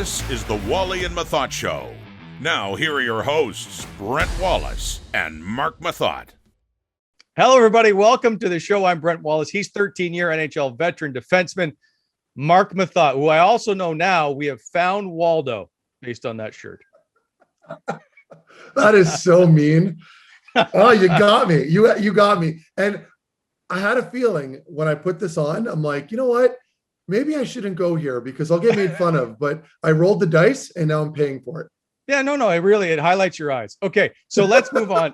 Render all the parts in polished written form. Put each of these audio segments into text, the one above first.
This is the Wally and Methot Show. Now, here are your hosts, Brent Wallace and Mark Methot. Hello, everybody. Welcome to the show. I'm Brent Wallace. He's 13-year NHL veteran defenseman, Mark Methot, who I also know now we have found Waldo based on that shirt. That is so mean. Oh, you got me. You got me. And I had a feeling when I put this on, I'm like, you know what? Maybe I shouldn't go here because I'll get made fun of. But I rolled the dice and now I'm paying for it. Yeah, no, it highlights your eyes. Okay, so let's move on.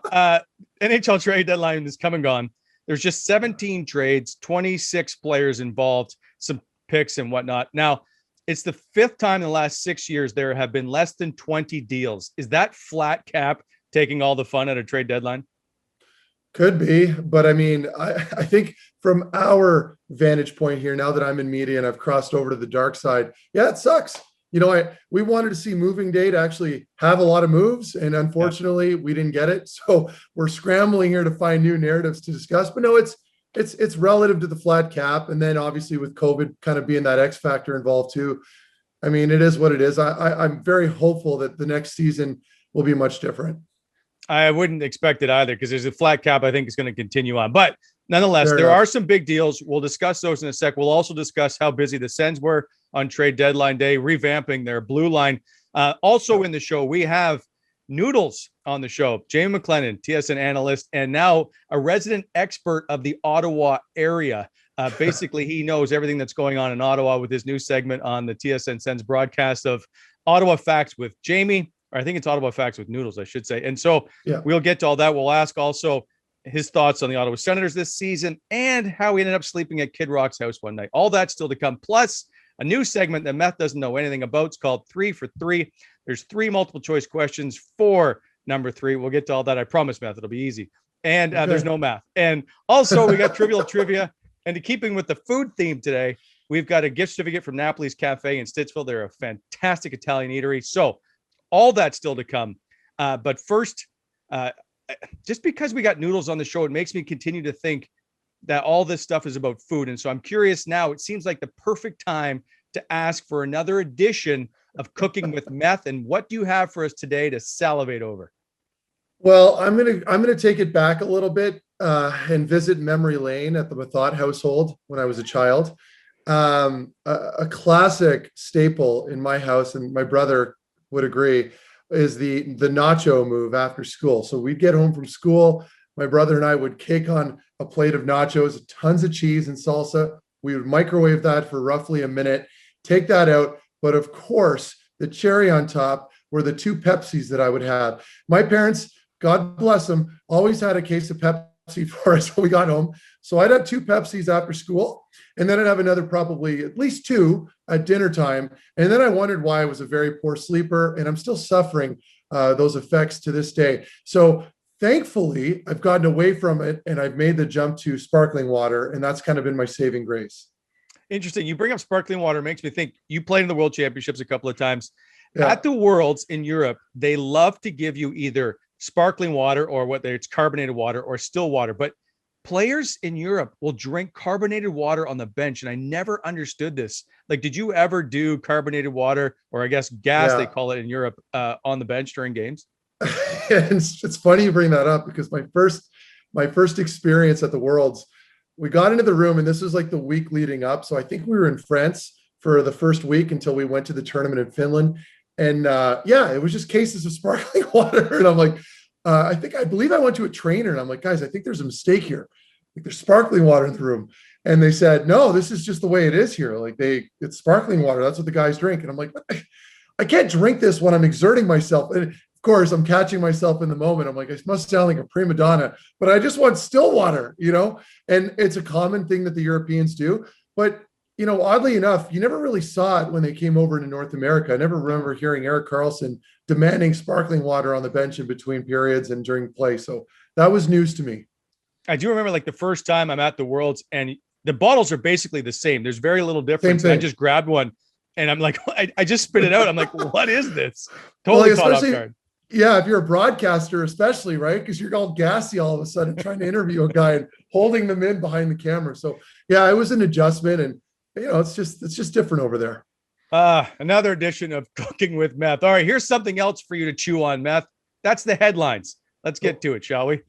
NHL trade deadline is come and gone. There's just 17 trades, 26 players involved, some picks and whatnot. Now, it's the fifth time in the last 6 years there have been less than 20 deals. Is that flat cap taking all the fun at a trade deadline? Could be, but I mean, I think from our vantage point here, now that I'm in media and I've crossed over to the dark side, yeah, it sucks. You know, we wanted to see moving day to actually have a lot of moves, and unfortunately, we didn't get it. So we're scrambling here to find new narratives to discuss. But no, it's relative to the flat cap, and then obviously with COVID kind of being that X factor involved too. I mean, it is what it is. I'm very hopeful that the next season will be much different. I wouldn't expect it either because there's a flat cap I think is going to continue on. But nonetheless, there are some big deals. We'll discuss those in a sec. We'll also discuss how busy the Sens were on trade deadline day, revamping their blue line. Also in the show, we have Noodles on the show, Jamie McLennan, TSN analyst, and now a resident expert of the Ottawa area. Basically, he knows everything that's going on in Ottawa with his new segment on the TSN Sens broadcast of Ottawa Facts with Jamie. Or I think it's Ottawa Facts with Noodles, I should say. And so we'll get to all that. We'll ask also his thoughts on the Ottawa Senators this season and how he ended up sleeping at Kid Rock's house one night. All that still to come. Plus a new segment that Meth doesn't know anything about. It's called 3 for 3. There's 3 multiple choice questions for number 3. We'll get to all that. I promise, Meth, it'll be easy. And there's no math. And also we got trivial trivia. And to keeping with the food theme today, we've got a gift certificate from Napoli's Cafe in Stittsville. They're a fantastic Italian eatery. So all that still to come. But first, just because we got Noodles on the show, it makes me continue to think that all this stuff is about food. And so I'm curious now, it seems like the perfect time to ask for another edition of Cooking with Meth. And what do you have for us today to salivate over? Well, I'm gonna take it back a little bit and visit memory lane at the Methot household when I was a child. A classic staple in my house, and my brother would agree, is the nacho move after school. So we'd get home from school. My brother and I would cake on a plate of nachos, tons of cheese and salsa. We would microwave that for roughly a minute, take that out. But of course, the cherry on top were the 2 Pepsis that I would have. My parents, God bless them, always had a case of Pepsi for us when we got home. So I'd have 2 Pepsis after school, and then I'd have another probably at least 2 at dinner time. And then I wondered why I was a very poor sleeper, and I'm still suffering those effects to this day. So thankfully, I've gotten away from it, and I've made the jump to sparkling water, and that's kind of been my saving grace. Interesting. You bring up sparkling water. It makes me think you played in the World Championships a couple of times. Yeah. At the Worlds in Europe, they love to give you either sparkling water or whether it's carbonated water or still water. But players in Europe will drink carbonated water on the bench. And I never understood this. Like, did you ever do carbonated water, or I guess gas, they call it in Europe, on the bench during games? It's funny you bring that up because my first experience at the Worlds, we got into the room, and this was like the week leading up. So I think we were in France for the first week until we went to the tournament in Finland. And it was just cases of sparkling water. And I'm like, I believe I went to a trainer, and I'm like, guys, I think there's a mistake here. Like, there's sparkling water in the room. And they said, no, this is just the way it is here. Like, it's sparkling water. That's what the guys drink. And I'm like, I can't drink this when I'm exerting myself. And of course, I'm catching myself in the moment. I'm like, I must sound like a prima donna, but I just want still water, you know? And it's a common thing that the Europeans do. But, you know, oddly enough, you never really saw it when they came over to North America. I never remember hearing Erik Karlsson demanding sparkling water on the bench in between periods and during play. So that was news to me. I do remember, like, the first time I'm at the Worlds, and the bottles are basically the same. There's very little difference. I just grabbed one, and I'm like, I just spit it out. I'm like, what is this? Totally caught off guard. Yeah, if you're a broadcaster, especially, right? Because you're all gassy all of a sudden trying to interview a guy and holding them in behind the camera. So yeah, it was an adjustment, and you know, it's just different over there. Another edition of Cooking with Meth. All right, here's something else for you to chew on, Meth. That's the headlines. Let's get to it, shall we?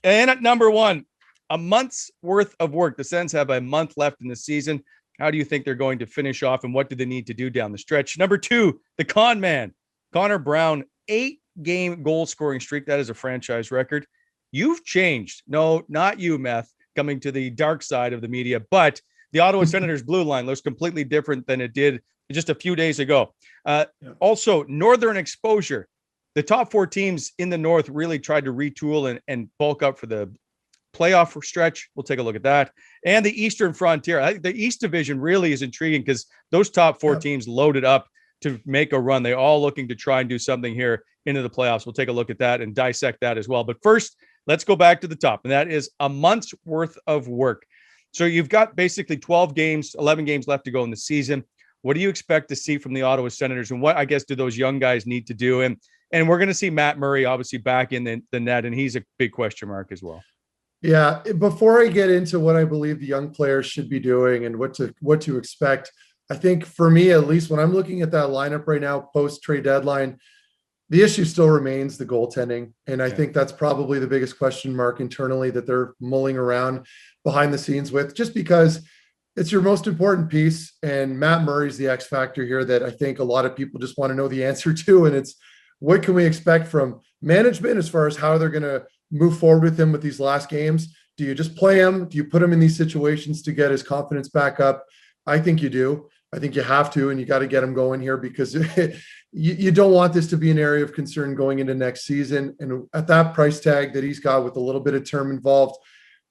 And at number one, a month's worth of work. The Sens have a month left in the season. How do you think they're going to finish off, and what do they need to do down the stretch? Number two, the con man, Connor Brown, 8-game goal scoring streak. That is a franchise record. You've changed. No, not you, Meth, coming to the dark side of the media, but the Ottawa Senators blue line looks completely different than it did just a few days ago. Also, Northern exposure. The top 4 teams in the North really tried to retool and bulk up for the playoff stretch. We'll take a look at that. And the Eastern Frontier. I think the East Division really is intriguing because those top 4 teams loaded up to make a run. They're all looking to try and do something here into the playoffs. We'll take a look at that and dissect that as well. But first, let's go back to the top, and that is a month's worth of work. So you've got basically 12 games, 11 games left to go in the season. What do you expect to see from the Ottawa Senators, and what, I guess, do those young guys need to do? And we're going to see Matt Murray obviously back in the net, and he's a big question mark as well. Yeah. Before I get into what I believe the young players should be doing and what to expect, I think for me, at least when I'm looking at that lineup right now, post trade deadline, the issue still remains the goaltending. And I think that's probably the biggest question mark internally that they're mulling around behind the scenes with, just because it's your most important piece. And Matt Murray's the X factor here that I think a lot of people just want to know the answer to. And it's, what can we expect from management as far as how they're going to move forward with him with these last games? Do you just play him? Do you put him in these situations to get his confidence back up? I think you do. I think you have to, and you got to get him going here because you don't want this to be an area of concern going into next season. And at that price tag that he's got with a little bit of term involved,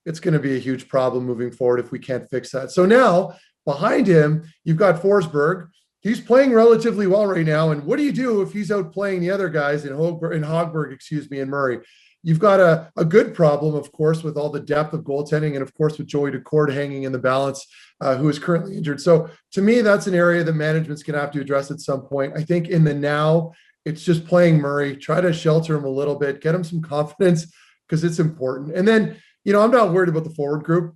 it's going to be a huge problem moving forward if we can't fix that. So now behind him, you've got Forsberg. He's playing relatively well right now. And what do you do if he's out playing the other guys in Hogberg, and Murray? You've got a good problem, of course, with all the depth of goaltending, and of course with Joey Daccord hanging in the balance, who is currently injured. So to me, that's an area that management's going to have to address at some point. I think in the now, it's just playing Murray, try to shelter him a little bit, get him some confidence because it's important. And then, I'm not worried about the forward group.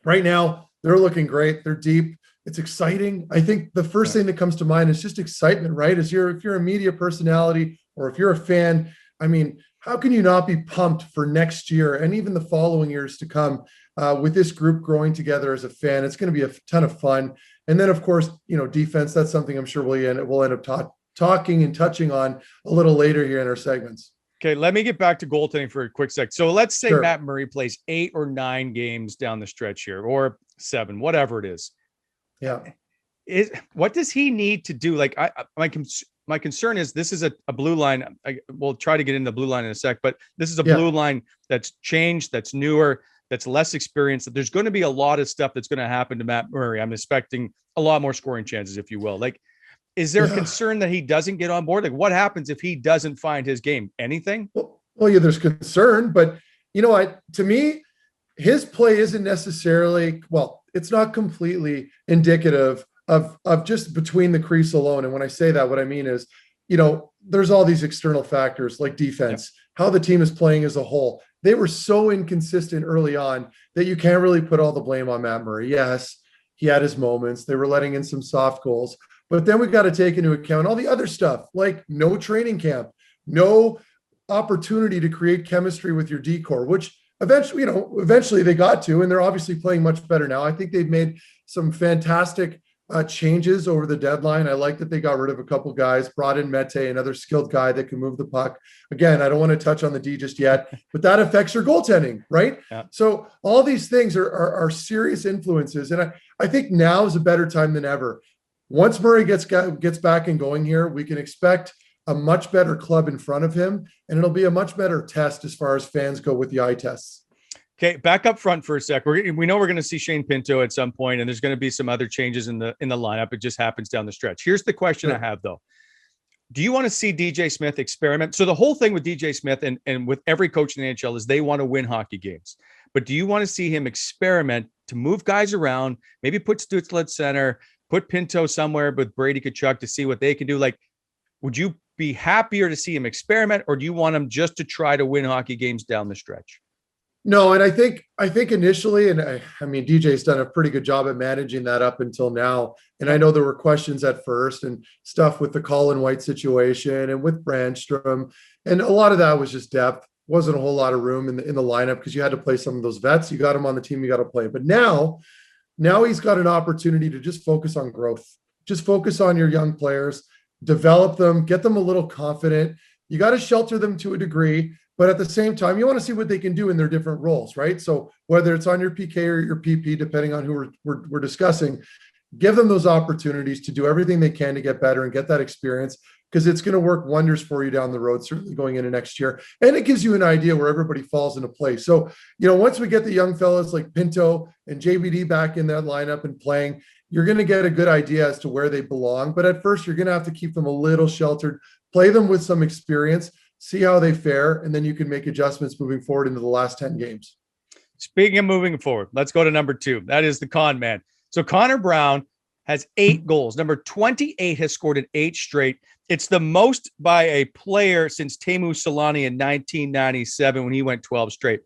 Right now, they're looking great. They're deep. It's exciting. I think the first thing that comes to mind is just excitement, right? If you're a media personality or if you're a fan, I mean, how can you not be pumped for next year and even the following years to come with this group growing together as a fan? It's going to be a ton of fun. And then, of course, defense, that's something I'm sure we'll end up talking and touching on a little later here in our segments. Okay, let me get back to goaltending for a quick sec. So let's say Matt Murray plays 8 or 9 games down the stretch here, or 7, whatever it is. Yeah. What does he need to do? Like, my concern is this is a blue line. We'll try to get into the blue line in a sec, but this is a blue line that's changed, that's newer, that's less experienced. That there's going to be a lot of stuff that's going to happen to Matt Murray. I'm expecting a lot more scoring chances, if you will. Like, is there a concern that he doesn't get on board? Like, what happens if he doesn't find his game? Anything? Well, yeah, there's concern, but you know what? To me, his play isn't necessarily, it's not completely indicative of just between the crease alone. And when I say that, what I mean is, there's all these external factors like defense, how the team is playing as a whole. They were so inconsistent early on that you can't really put all the blame on Matt Murray. Yes, he had his moments. They were letting in some soft goals. But then we got to take into account all the other stuff, like no training camp, no opportunity to create chemistry with your decor, which eventually they got to, and they're obviously playing much better now. I think they've made some fantastic changes over the deadline. I like that they got rid of a couple guys, brought in Methot, another skilled guy that can move the puck. Again, I don't want to touch on the D just yet, but that affects your goaltending, right? Yeah. So all these things are serious influences. And I think now is a better time than ever. Once Murray gets back and going here, we can expect a much better club in front of him, and it'll be a much better test as far as fans go with the eye tests. Okay, back up front for a sec. We know we're going to see Shane Pinto at some point, and there's going to be some other changes in the lineup. It just happens down the stretch. Here's the question I have, though. Do you want to see DJ Smith experiment? So the whole thing with DJ Smith and with every coach in the NHL is they want to win hockey games. But do you want to see him experiment to move guys around, maybe put Stützle at center, put Pinto somewhere with Brady Tkachuk to see what they can do? Like, would you be happier to see him experiment, or do you want him just to try to win hockey games down the stretch? No, and I think initially, and I mean DJ's done a pretty good job at managing that up until now. And I know there were questions at first and stuff with the Colin White situation and with Brandstrom, and a lot of that was just depth. Wasn't a whole lot of room in the lineup because you had to play some of those vets. You got them on the team, you got to play. But now he's got an opportunity to just focus on growth. Just focus on your young players, develop them, get them a little confident. You got to shelter them to a degree. But at the same time, you want to see what they can do in their different roles, right? So whether it's on your PK or your PP, depending on who we're discussing, give them those opportunities to do everything they can to get better and get that experience, because it's going to work wonders for you down the road, certainly going into next year. And it gives you an idea where everybody falls into place. So, once we get the young fellas like Pinto and JBD back in that lineup and playing, you're going to get a good idea as to where they belong. But at first, you're going to have to keep them a little sheltered, play them with some experience, see how they fare, and then you can make adjustments moving forward into the last 10 games. Speaking of moving forward, let's go to number 2. That is the con man. So Connor Brown has 8 goals. Number 28 has scored in 8 straight. It's the most by a player since Teemu Selanne in 1997 when he went 12 straight.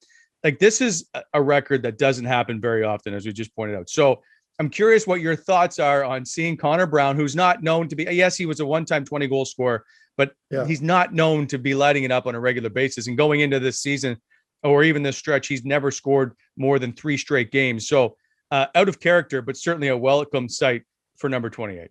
Like, this is a record that doesn't happen very often, as we just pointed out. So I'm curious what your thoughts are on seeing Connor Brown, who's not known to be, yes, he was a one-time 20-goal scorer, but he's not known to be lighting it up on a regular basis. And going into this season, or even this stretch, he's never scored more than 3 straight games. So out of character, but certainly a welcome sight for number 28.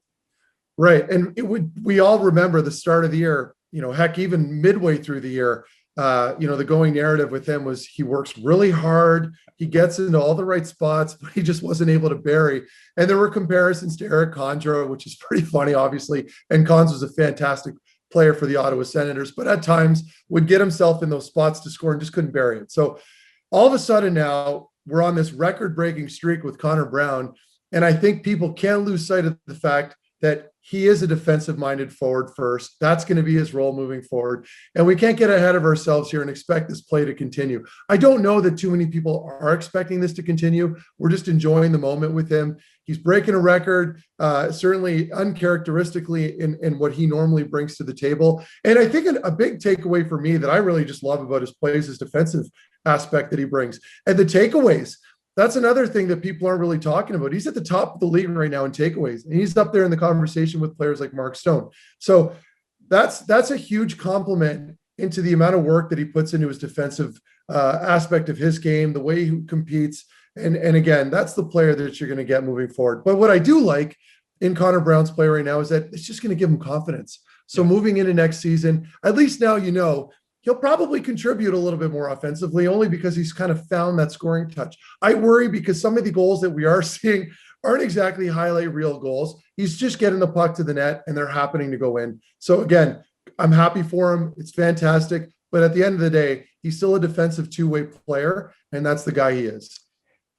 Right. And we all remember the start of the year, heck, even midway through the year, the going narrative with him was he works really hard. He gets into all the right spots, but he just wasn't able to bury. And there were comparisons to Eric Condra, which is pretty funny, obviously. And Cons was a fantastic player for the Ottawa Senators, but at times would get himself in those spots to score and just couldn't bury it. So all of a sudden now we're on this record-breaking streak with Connor Brown. And I think people can't lose sight of the fact that he is a defensive-minded forward first. That's going to be his role moving forward. And we can't get ahead of ourselves here and expect this play to continue. I don't know that too many people are expecting this to continue. We're just enjoying the moment with him. He's breaking a record, certainly uncharacteristically in what he normally brings to the table. And I think a big takeaway for me that I really just love about his play is his defensive aspect that he brings. And the takeaways, that's another thing that people aren't really talking about. He's at the top of the league right now in takeaways, and he's up there in the conversation with players like Mark Stone. So that's a huge compliment into the amount of work that he puts into his defensive aspect of his game, the way he competes. And again, that's the player that you're going to get moving forward. But what I do like in Connor Brown's play right now is that it's just going to give him confidence. So moving into next season, at least now he'll probably contribute a little bit more offensively, only because he's kind of found that scoring touch. I worry because some of the goals that we are seeing aren't exactly highlight reel goals. He's just getting the puck to the net and they're happening to go in. So again, I'm happy for him. It's fantastic. But at the end of the day, he's still a defensive two-way player, and that's the guy he is.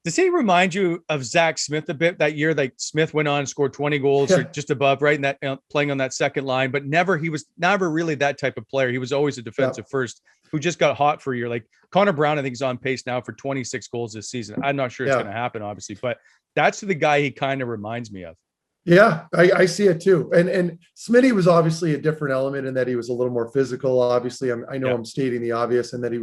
Does he remind you of Zach Smith a bit that year? Like, Smith went on and scored 20 goals or just above, right? And that playing on that second line, but he was never really that type of player. He was always a defensive first who just got hot for a year. Like Connor Brown, I think, is on pace now for 26 goals this season. I'm not sure it's going to happen, obviously, but that's the guy he kind of reminds me of. Yeah, I see it too. And Smitty was obviously a different element in that he was a little more physical. Obviously, I know I'm stating the obvious, and that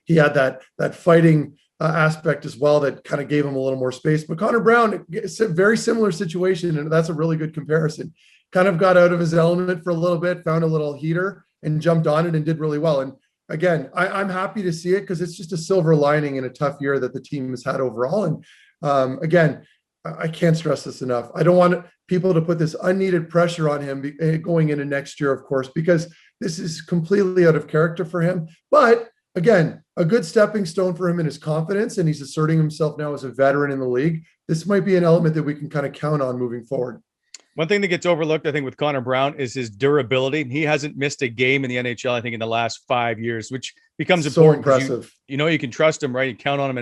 he had that fighting aspect as well that kind of gave him a little more space. But Connor Brown, it's a very similar situation, and that's a really good comparison. Kind of got out of his element for a little bit, found a little heater, and jumped on it and did really well. And again, I'm happy to see it because it's just a silver lining in a tough year that the team has had overall. And again, I can't stress this enough. I don't want people to put this unneeded pressure on him going into next year, of course, because this is completely out of character for him. But again, a good stepping stone for him in his confidence, and he's asserting himself now as a veteran in the league. This might be an element that we can kind of count on moving forward. One thing that gets overlooked, I think, with Connor Brown is his durability. He hasn't missed a game in the NHL, I think, in the last 5 years, which becomes so important. Impressive. You can trust him, right? You count on him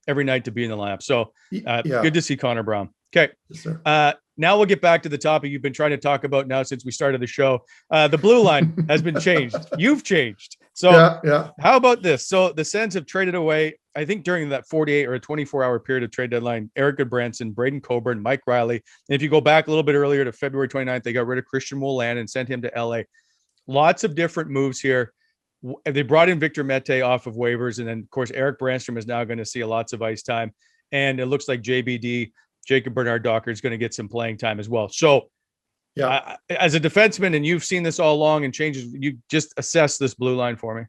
every night to be in the lineup. So good to see Connor Brown. Okay. Yes, now we'll get back to the topic you've been trying to talk about now since we started the show. The blue line has been changed. You've changed. So how about this? So the Sens have traded away, I think during that 48 or a 24-hour period of trade deadline, Eric Goodbranson, Braden Coburn, Mike Riley. And if you go back a little bit earlier to February 29th, they got rid of Christian Moulin and sent him to LA. Lots of different moves here. They brought in Victor Mete off of waivers. And then, of course, Eric Brandstrom is now going to see lots of ice time. And it looks like JBD, Jacob Bernard-Docker, is going to get some playing time as well. So, yeah, as a defenseman, and you've seen this all along and changes, you just assess this blue line for me.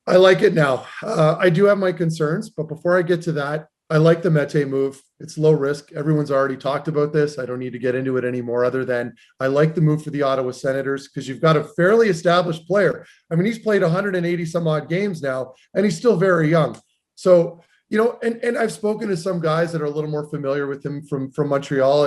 I like it now. I do have my concerns, but before I get to that, I like the Mete move. It's low risk. Everyone's already talked about this. I don't need to get into it anymore other than I like the move for the Ottawa Senators because you've got a fairly established player. I mean, he's played 180 some odd games now, and he's still very young. So, and I've spoken to some guys that are a little more familiar with him from Montreal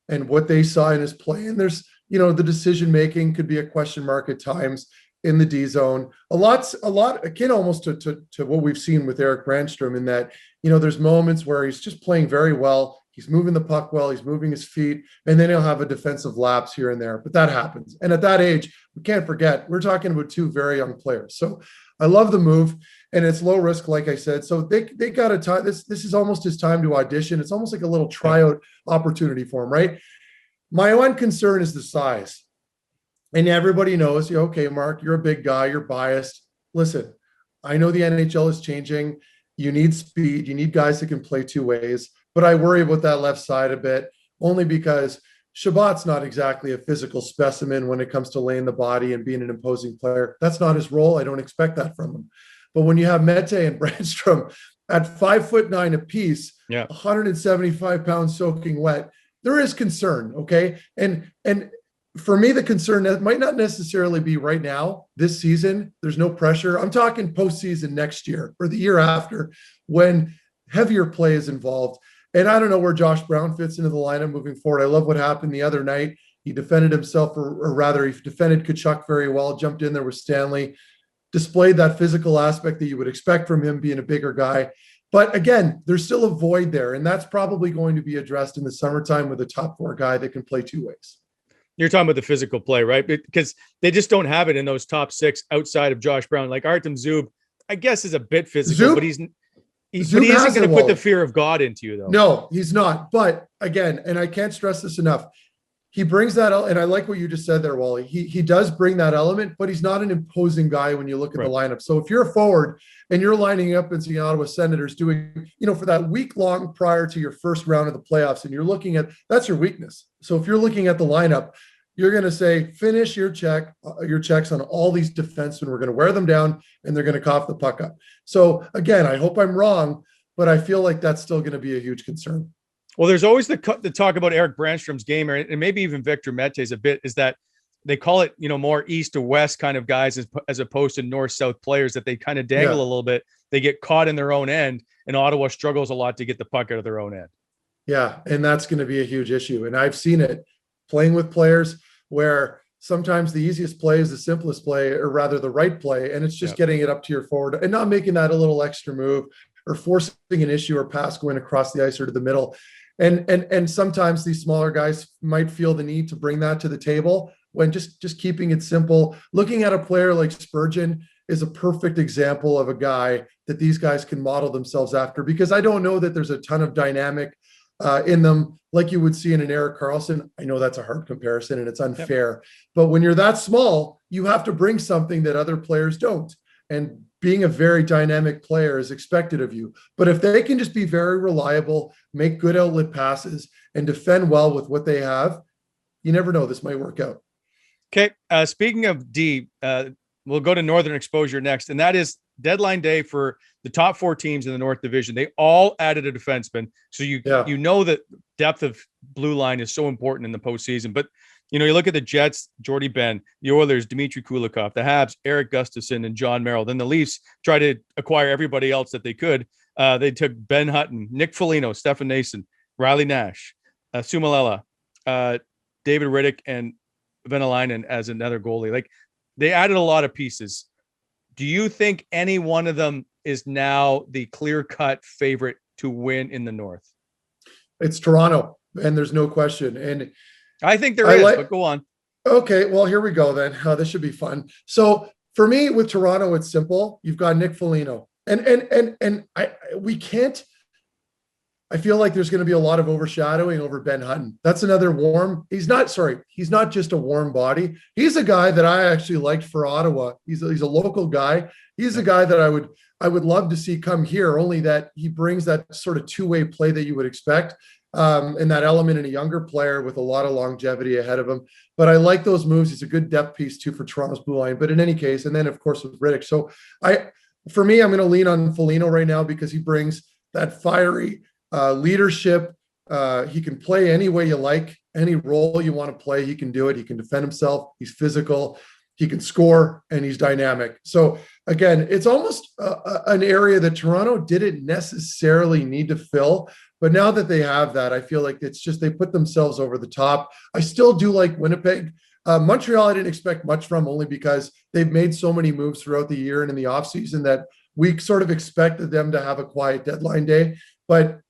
and what they saw in his play. And there's, the decision-making could be a question mark at times in the D zone, a lot akin almost to what we've seen with Eric Brandstrom in that, there's moments where he's just playing very well. He's moving the puck well. He's moving his feet, and then he'll have a defensive lapse here and there, but that happens. And at that age, we can't forget, we're talking about two very young players. So I love the move, and it's low risk, like I said. So they got a time. This is almost his time to audition. It's almost like a little tryout opportunity for him, right? My one concern is the size. And everybody knows, okay, Mark, you're a big guy, you're biased. Listen, I know the NHL is changing. You need speed. You need guys that can play two ways. But I worry about that left side a bit, only because Shabbat's not exactly a physical specimen when it comes to laying the body and being an imposing player. That's not his role. I don't expect that from him. But when you have Mete and Brandstrom at 5'9" apiece, 175 pounds soaking wet, there is concern, okay? And for me, the concern that might not necessarily be right now, this season. There's no pressure. I'm talking postseason next year or the year after when heavier play is involved. And I don't know where Josh Brown fits into the lineup moving forward. I love what happened the other night. He defended himself, or rather, he defended Tkachuk very well, jumped in there with Stanley, displayed that physical aspect that you would expect from him being a bigger guy. But again, there's still a void there, and that's probably going to be addressed in the summertime with a top four guy that can play two ways. You're talking about the physical play, right? Because they just don't have it in those top six outside of Josh Brown. Like Artem Zub, I guess, is a bit physical, but he isn't going to put the fear of God into you, though. No, he's not. But again, and I can't stress this enough, he brings that out, and I like what you just said there, Wally. He does bring that element, but he's not an imposing guy when you look at the lineup. So if you're a forward and you're lining up as the Ottawa Senators doing, for that week long prior to your first round of the playoffs, and you're looking at, that's your weakness. So if you're looking at the lineup, you're going to say, finish your checks on all these defensemen. We're going to wear them down, and they're going to cough the puck up. So again, I hope I'm wrong, but I feel like that's still going to be a huge concern. Well, there's always the talk about Eric Brandstrom's game, and maybe even Victor Mete's a bit, is that they call it, more east to west kind of guys as opposed to north-south players, that they kind of dangle a little bit. They get caught in their own end, and Ottawa struggles a lot to get the puck out of their own end. Yeah, and that's going to be a huge issue. And I've seen it playing with players where sometimes the easiest play is the simplest play, or rather the right play, and it's just getting it up to your forward and not making that a little extra move or forcing an issue or pass going across the ice or to the middle. And sometimes these smaller guys might feel the need to bring that to the table when just keeping it simple. Looking at a player like Spurgeon is a perfect example of a guy that these guys can model themselves after, because I don't know that there's a ton of dynamic in them like you would see in an Erik Karlsson. I know that's a hard comparison and it's unfair, but when you're that small, you have to bring something that other players don't. And being a very dynamic player is expected of you. But if they can just be very reliable, make good outlet passes, and defend well with what they have, you never know, this might work out. Okay. Speaking of D, we'll go to Northern Exposure next, and that is deadline day for the top four teams in the North Division. They all added a defenseman. So you know that depth of blue line is so important in the postseason. But, you look at the Jets, Jordy Ben, the Oilers, Dmitry Kulikov, the Habs, Eric Gustafson, and John Merrill. Then the Leafs tried to acquire everybody else that they could. They took Ben Hutton, Nick Foligno, Stefan Nason, Riley Nash, Sumalella, David Riddick, and Venäläinen as another goalie. Like, they added a lot of pieces. Do you think any one of them is now the clear-cut favorite to win in the North? It's Toronto, and there's no question. And I think there is, but go on. Okay, well, here we go then. This should be fun. So for me, with Toronto, it's simple. You've got Nick Foligno, and I feel like there's going to be a lot of overshadowing over Ben Hutton. That's another warm. He's not just a warm body. He's a guy that I actually liked for Ottawa. He's a local guy. He's a guy that I would love to see come here, only that he brings that sort of two-way play that you would expect, and that element in a younger player with a lot of longevity ahead of him. But I like those moves. He's a good depth piece too for Toronto's blue line. But in any case, and then of course with Riddick. So for me, I'm going to lean on Foligno right now because he brings that fiery leadership. He can play any way you like, any role you want to play. He can do it. He can defend himself. He's physical. He can score, and he's dynamic. So again, it's almost an area that Toronto didn't necessarily need to fill. But now that they have that, I feel like it's just they put themselves over the top. I still do like Winnipeg. Montreal, I didn't expect much from, only because they've made so many moves throughout the year and in the offseason that we sort of expected them to have a quiet deadline day. But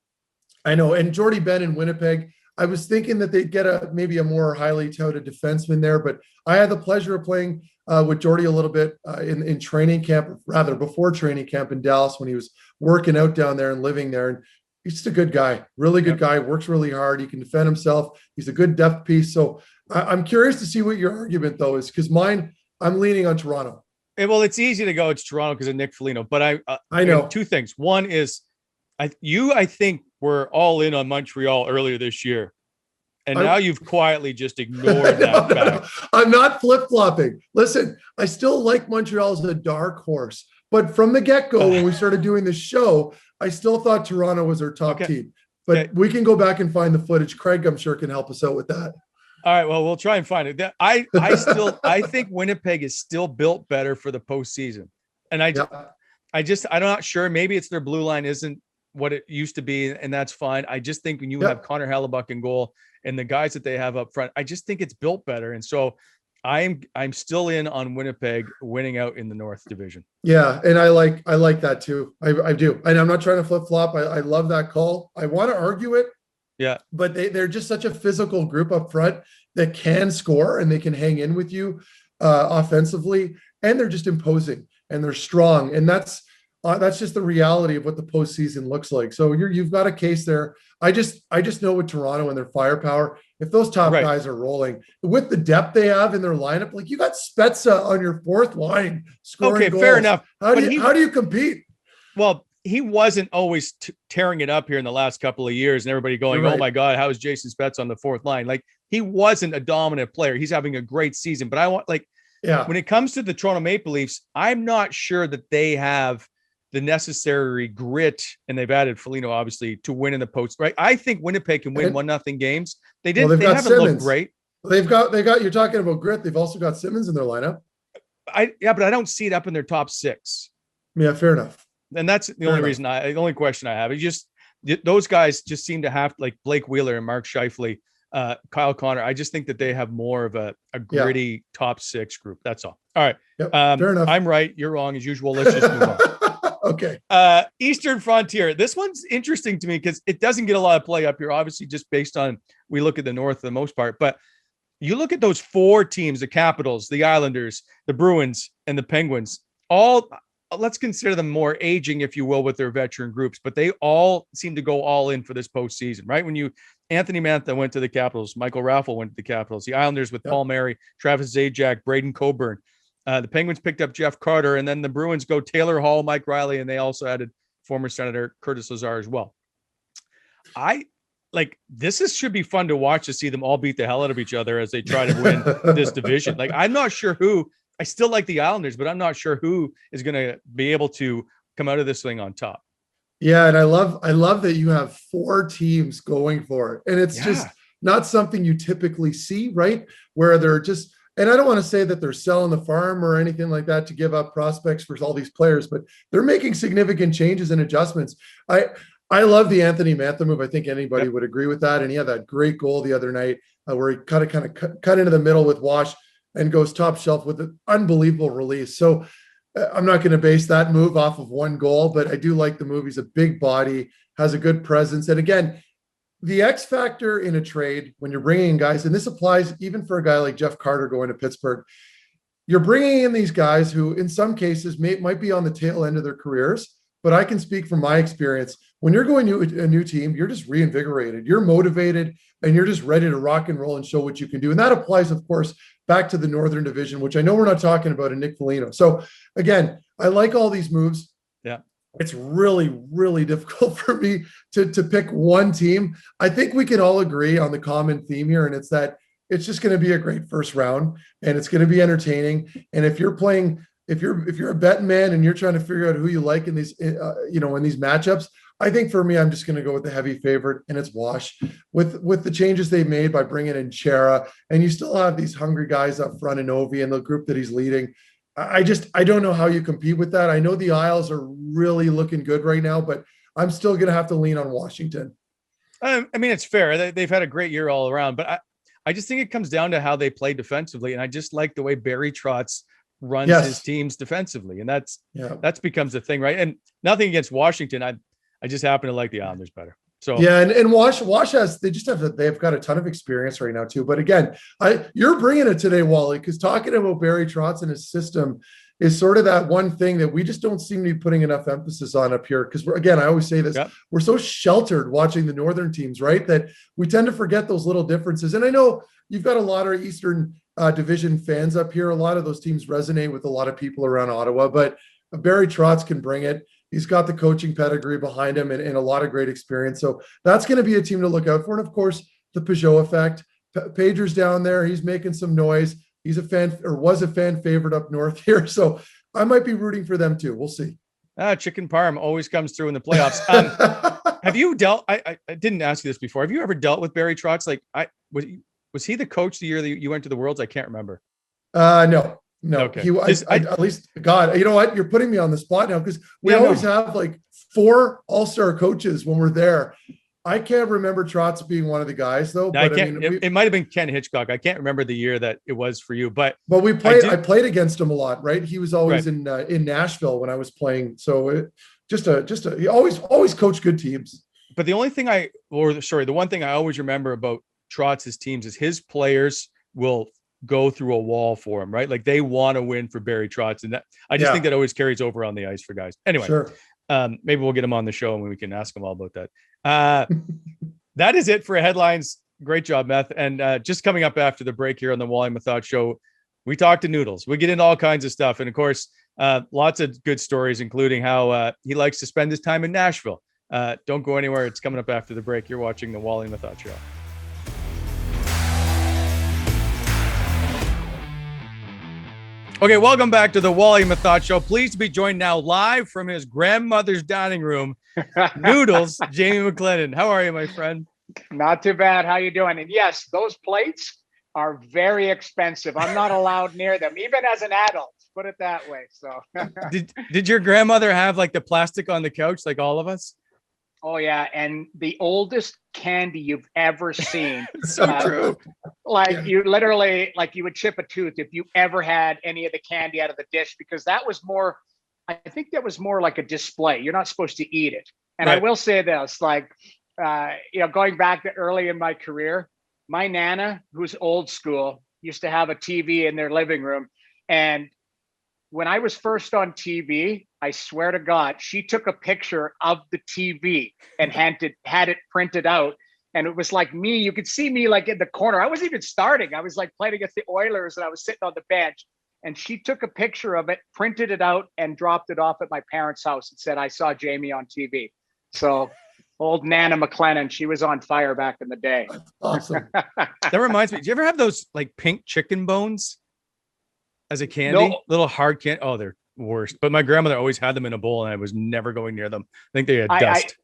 I know, and Jordy Ben in Winnipeg, I was thinking that they'd get maybe a more highly touted defenseman there, but I had the pleasure of playing with Jordy a little bit in training camp, rather before training camp in Dallas when he was working out down there and living there. And he's just a good guy, really good guy, works really hard. He can defend himself. He's a good depth piece. So I'm curious to see what your argument though is, because mine, I'm leaning on Toronto. Well, it's easy to go, it's Toronto because of Nick Foligno, but I know two things. One is I think we're all in on Montreal earlier this year. And now you've quietly just ignored that fact. I'm not flip-flopping. Listen, I still like Montreal as a dark horse. But from the get-go, when we started doing this show, I still thought Toronto was our top team. But we can go back and find the footage. Craig, I'm sure, can help us out with that. All right, well, we'll try and find it. I think Winnipeg is still built better for the postseason. And I'm not sure. Maybe it's their blue line isn't what it used to be, and that's fine. I just think when you have Connor Hellebuck in goal and the guys that they have up front, I just think it's built better. And so I'm still in on Winnipeg winning out in the North Division. Yeah, and I like that too. I do. And I'm not trying to flip-flop. I love that call. I want to argue it. Yeah. But they're just such a physical group up front that can score and they can hang in with you offensively. And they're just imposing and they're strong. And that's just the reality of what the postseason looks like. So you've got a case there. I just know with Toronto and their firepower, if those top guys are rolling with the depth they have in their lineup, like you got Spezza on your fourth line scoring goals. Fair enough. How do you compete? Well, he wasn't always tearing it up here in the last couple of years and everybody going, oh my God, how is Jason Spezza on the fourth line? Like he wasn't a dominant player. He's having a great season, but when it comes to the Toronto Maple Leafs, I'm not sure that they have the necessary grit, and they've added Foligno obviously to win in the post. Right? I think Winnipeg can win 1-0 games. They didn't. Well, they haven't looked great. They've got. You're talking about grit. They've also got Simmons in their lineup. But I don't see it up in their top six. Yeah, fair enough. And that's the only question I have. It's just those guys just seem to have, like Blake Wheeler and Mark Scheifele, Kyle Connor. I just think that they have more of a gritty top six group. That's all. All right. Yep, fair enough. I'm right. You're wrong as usual. Let's just move on. Okay. Eastern Frontier. This one's interesting to me because it doesn't get a lot of play up here, obviously, just based on we look at the North for the most part. But you look at those four teams, the Capitals, the Islanders, the Bruins, and the Penguins, all let's consider them more aging, if you will, with their veteran groups, but they all seem to go all in for this postseason, right? When Anthony Mantha went to the Capitals, Michael Raffle went to the Capitals, the Islanders with Paul Mary, Travis Zajac, Braden Coburn. The Penguins picked up Jeff Carter, and then the Bruins go Taylor Hall, Mike Riley, and they also added former Senator Curtis Lazar as well. Should be fun to watch, to see them all beat the hell out of each other as they try to win this division. Like, I'm not sure I still like the Islanders, but I'm not sure who is going to be able to come out of this thing on top. Yeah. And I love that you have four teams going for it. And it's just not something you typically see, right? Where they're just, and I don't want to say that they're selling the farm or anything like that to give up prospects for all these players, but they're making significant changes and adjustments. I love the Anthony Mantha move. I think anybody would agree with that. And he had that great goal the other night where he kind of cut into the middle with Wash and goes top shelf with an unbelievable release. So I'm not going to base that move off of one goal, but I do like the move. He's a big body, has a good presence. And again, the X factor in a trade when you're bringing in guys, and this applies even for a guy like Jeff Carter going to Pittsburgh, you're bringing in these guys who in some cases might be on the tail end of their careers, but I can speak from my experience. When you're going to a new team, you're just reinvigorated, you're motivated, and you're just ready to rock and roll and show what you can do. And that applies, of course, back to the Northern Division, which I know we're not talking about in Nick Foligno. So again, I like all these moves. Yeah. It's really, really difficult for me to pick one team. I think we can all agree on the common theme here, and it's that it's just going to be a great first round, and it's going to be entertaining. And if you're a betting man and you're trying to figure out who you like in these, in these matchups, I think for me, I'm just going to go with the heavy favorite, and it's Wash. With the changes they made by bringing in Chera, and you still have these hungry guys up front in Ovi and the group that he's leading. I don't know how you compete with that. I know the Isles are really looking good right now, but I'm still going to have to lean on Washington. I mean, it's fair. They've had a great year all around, but I just think it comes down to how they play defensively. And I just like the way Barry Trotz runs his teams defensively. And that's becomes a thing, right? And nothing against Washington. I just happen to like the Islanders better. So yeah, and Wash they've got a ton of experience right now too. But again, you're bringing it today, Wally, because talking about Barry Trotz and his system is sort of that one thing that we just don't seem to be putting enough emphasis on up here. Because I always say this, we're so sheltered watching the Northern teams, right? That we tend to forget those little differences. And I know you've got a lot of Eastern Division fans up here. A lot of those teams resonate with a lot of people around Ottawa, but Barry Trotz can bring it. He's got the coaching pedigree behind him and a lot of great experience. So that's going to be a team to look out for. And of course, the Peugeot effect. Pager's down there. He's making some noise. He's was a fan favorite up north here. So I might be rooting for them too. We'll see. Chicken parm always comes through in the playoffs. Have you dealt? I didn't ask you this before. Have you ever dealt with Barry Trotz? Like, was he the coach the year that you went to the Worlds? I can't remember. No. Okay. He was at least, God, you know what? You're putting me on the spot now because we always have like 4 all-star coaches when we're there. I can't remember Trotz being one of the guys though. No, but it might have been Ken Hitchcock. I can't remember the year that it was for you, but we played. I played against him a lot, right? He was always in Nashville when I was playing. So he always coached good teams. But the one thing I always remember about Trotz's teams is his players will go through a wall for him, right? Like they want to win for Barry Trotz. And I just think that always carries over on the ice for guys. Anyway, sure. Maybe we'll get him on the show and we can ask him all about that. That is it for headlines. Great job, Meth. And just coming up after the break here on the Wally Methot show, we talk to Noodles. We get into all kinds of stuff. And of course, lots of good stories, including how he likes to spend his time in Nashville. Don't go anywhere. It's coming up after the break. You're watching the Wally Methot show. Okay, welcome back to the Wally Methot Show. Pleased to be joined now live from his grandmother's dining room, Noodles, Jamie McLennan. How are you, my friend? Not too bad. How you doing? And yes, those plates are very expensive. I'm not allowed near them, even as an adult. Put it that way. So, did your grandmother have like the plastic on the couch, like all of us? Oh yeah, and the oldest candy you've ever seen. So true. You literally, you would chip a tooth if you ever had any of the candy out of the dish, because that was more, I think that was more like a display. You're not supposed to eat it. And I will say this, going back to early in my career, my Nana, who's old school, used to have a TV in their living room. And when I was first on TV, I swear to God, she took a picture of the TV and had it printed out. And it was like me, you could see me like in the corner. I wasn't even starting. I was like playing against the Oilers and I was sitting on the bench. And she took a picture of it, printed it out, and dropped it off at my parents' house and said, I saw Jamie on TV. So old Nana McLennan, she was on fire back in the day. That's awesome. That reminds me, do you ever have those like pink chicken bones as a candy? No. Little hard candy. Oh, they're worst. But my grandmother always had them in a bowl and I was never going near them. I think they had dust.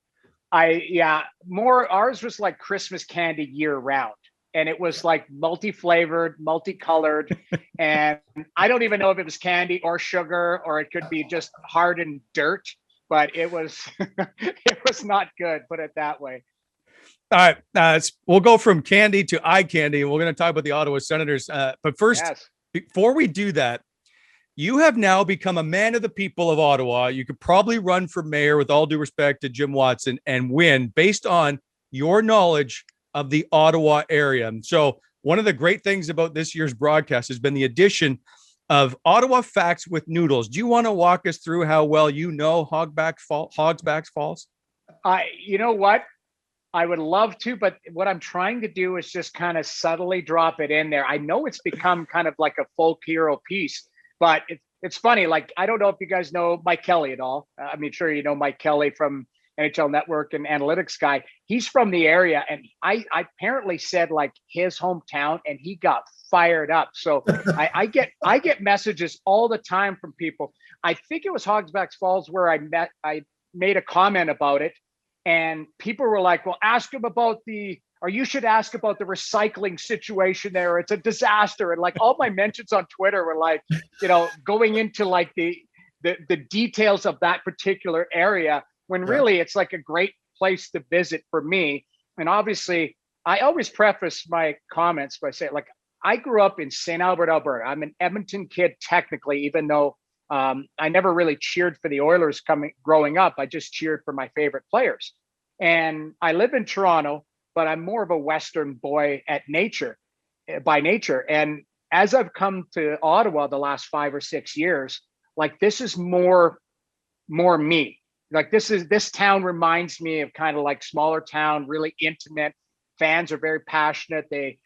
Ours was like Christmas candy year round. And it was like multi-flavored, multicolored. And I don't even know if it was candy or sugar, or it could be just hardened dirt, but it was, it was not good, put it that way. All right. We'll go from candy to eye candy. And we're going to talk about the Ottawa Senators. But first, before we do that, you have now become a man of the people of Ottawa. You could probably run for mayor, with all due respect to Jim Watson, and win based on your knowledge of the Ottawa area. And so one of the great things about this year's broadcast has been the addition of Ottawa Facts with Noodles. Do you want to walk us through how well you know Hogsback Falls? You know what? I would love to, but what I'm trying to do is just kind of subtly drop it in there. I know it's become kind of like a folk hero piece, but it's funny. Like, I don't know if you guys know Mike Kelly at all. I mean, sure, you know Mike Kelly from NHL Network and analytics guy. He's from the area, and I apparently said like his hometown, and he got fired up. So I get messages all the time from people. I think it was Hogsback Falls where I made a comment about it. And people were like, well, ask him about you should ask about the recycling situation there. It's a disaster. And like all my mentions on Twitter were like, going into like the details of that particular area, when really it's like a great place to visit for me. And obviously, I always preface my comments by saying, like, I grew up in St. Albert, Alberta. I'm an Edmonton kid, technically, even though I never really cheered for the Oilers growing up. I just cheered for my favorite players. And I live in Toronto, but I'm more of a Western boy by nature. And as I've come to Ottawa the last 5 or 6 years, like this is more me. Like this town reminds me of kind of like smaller town, really intimate. Fans are very passionate. They,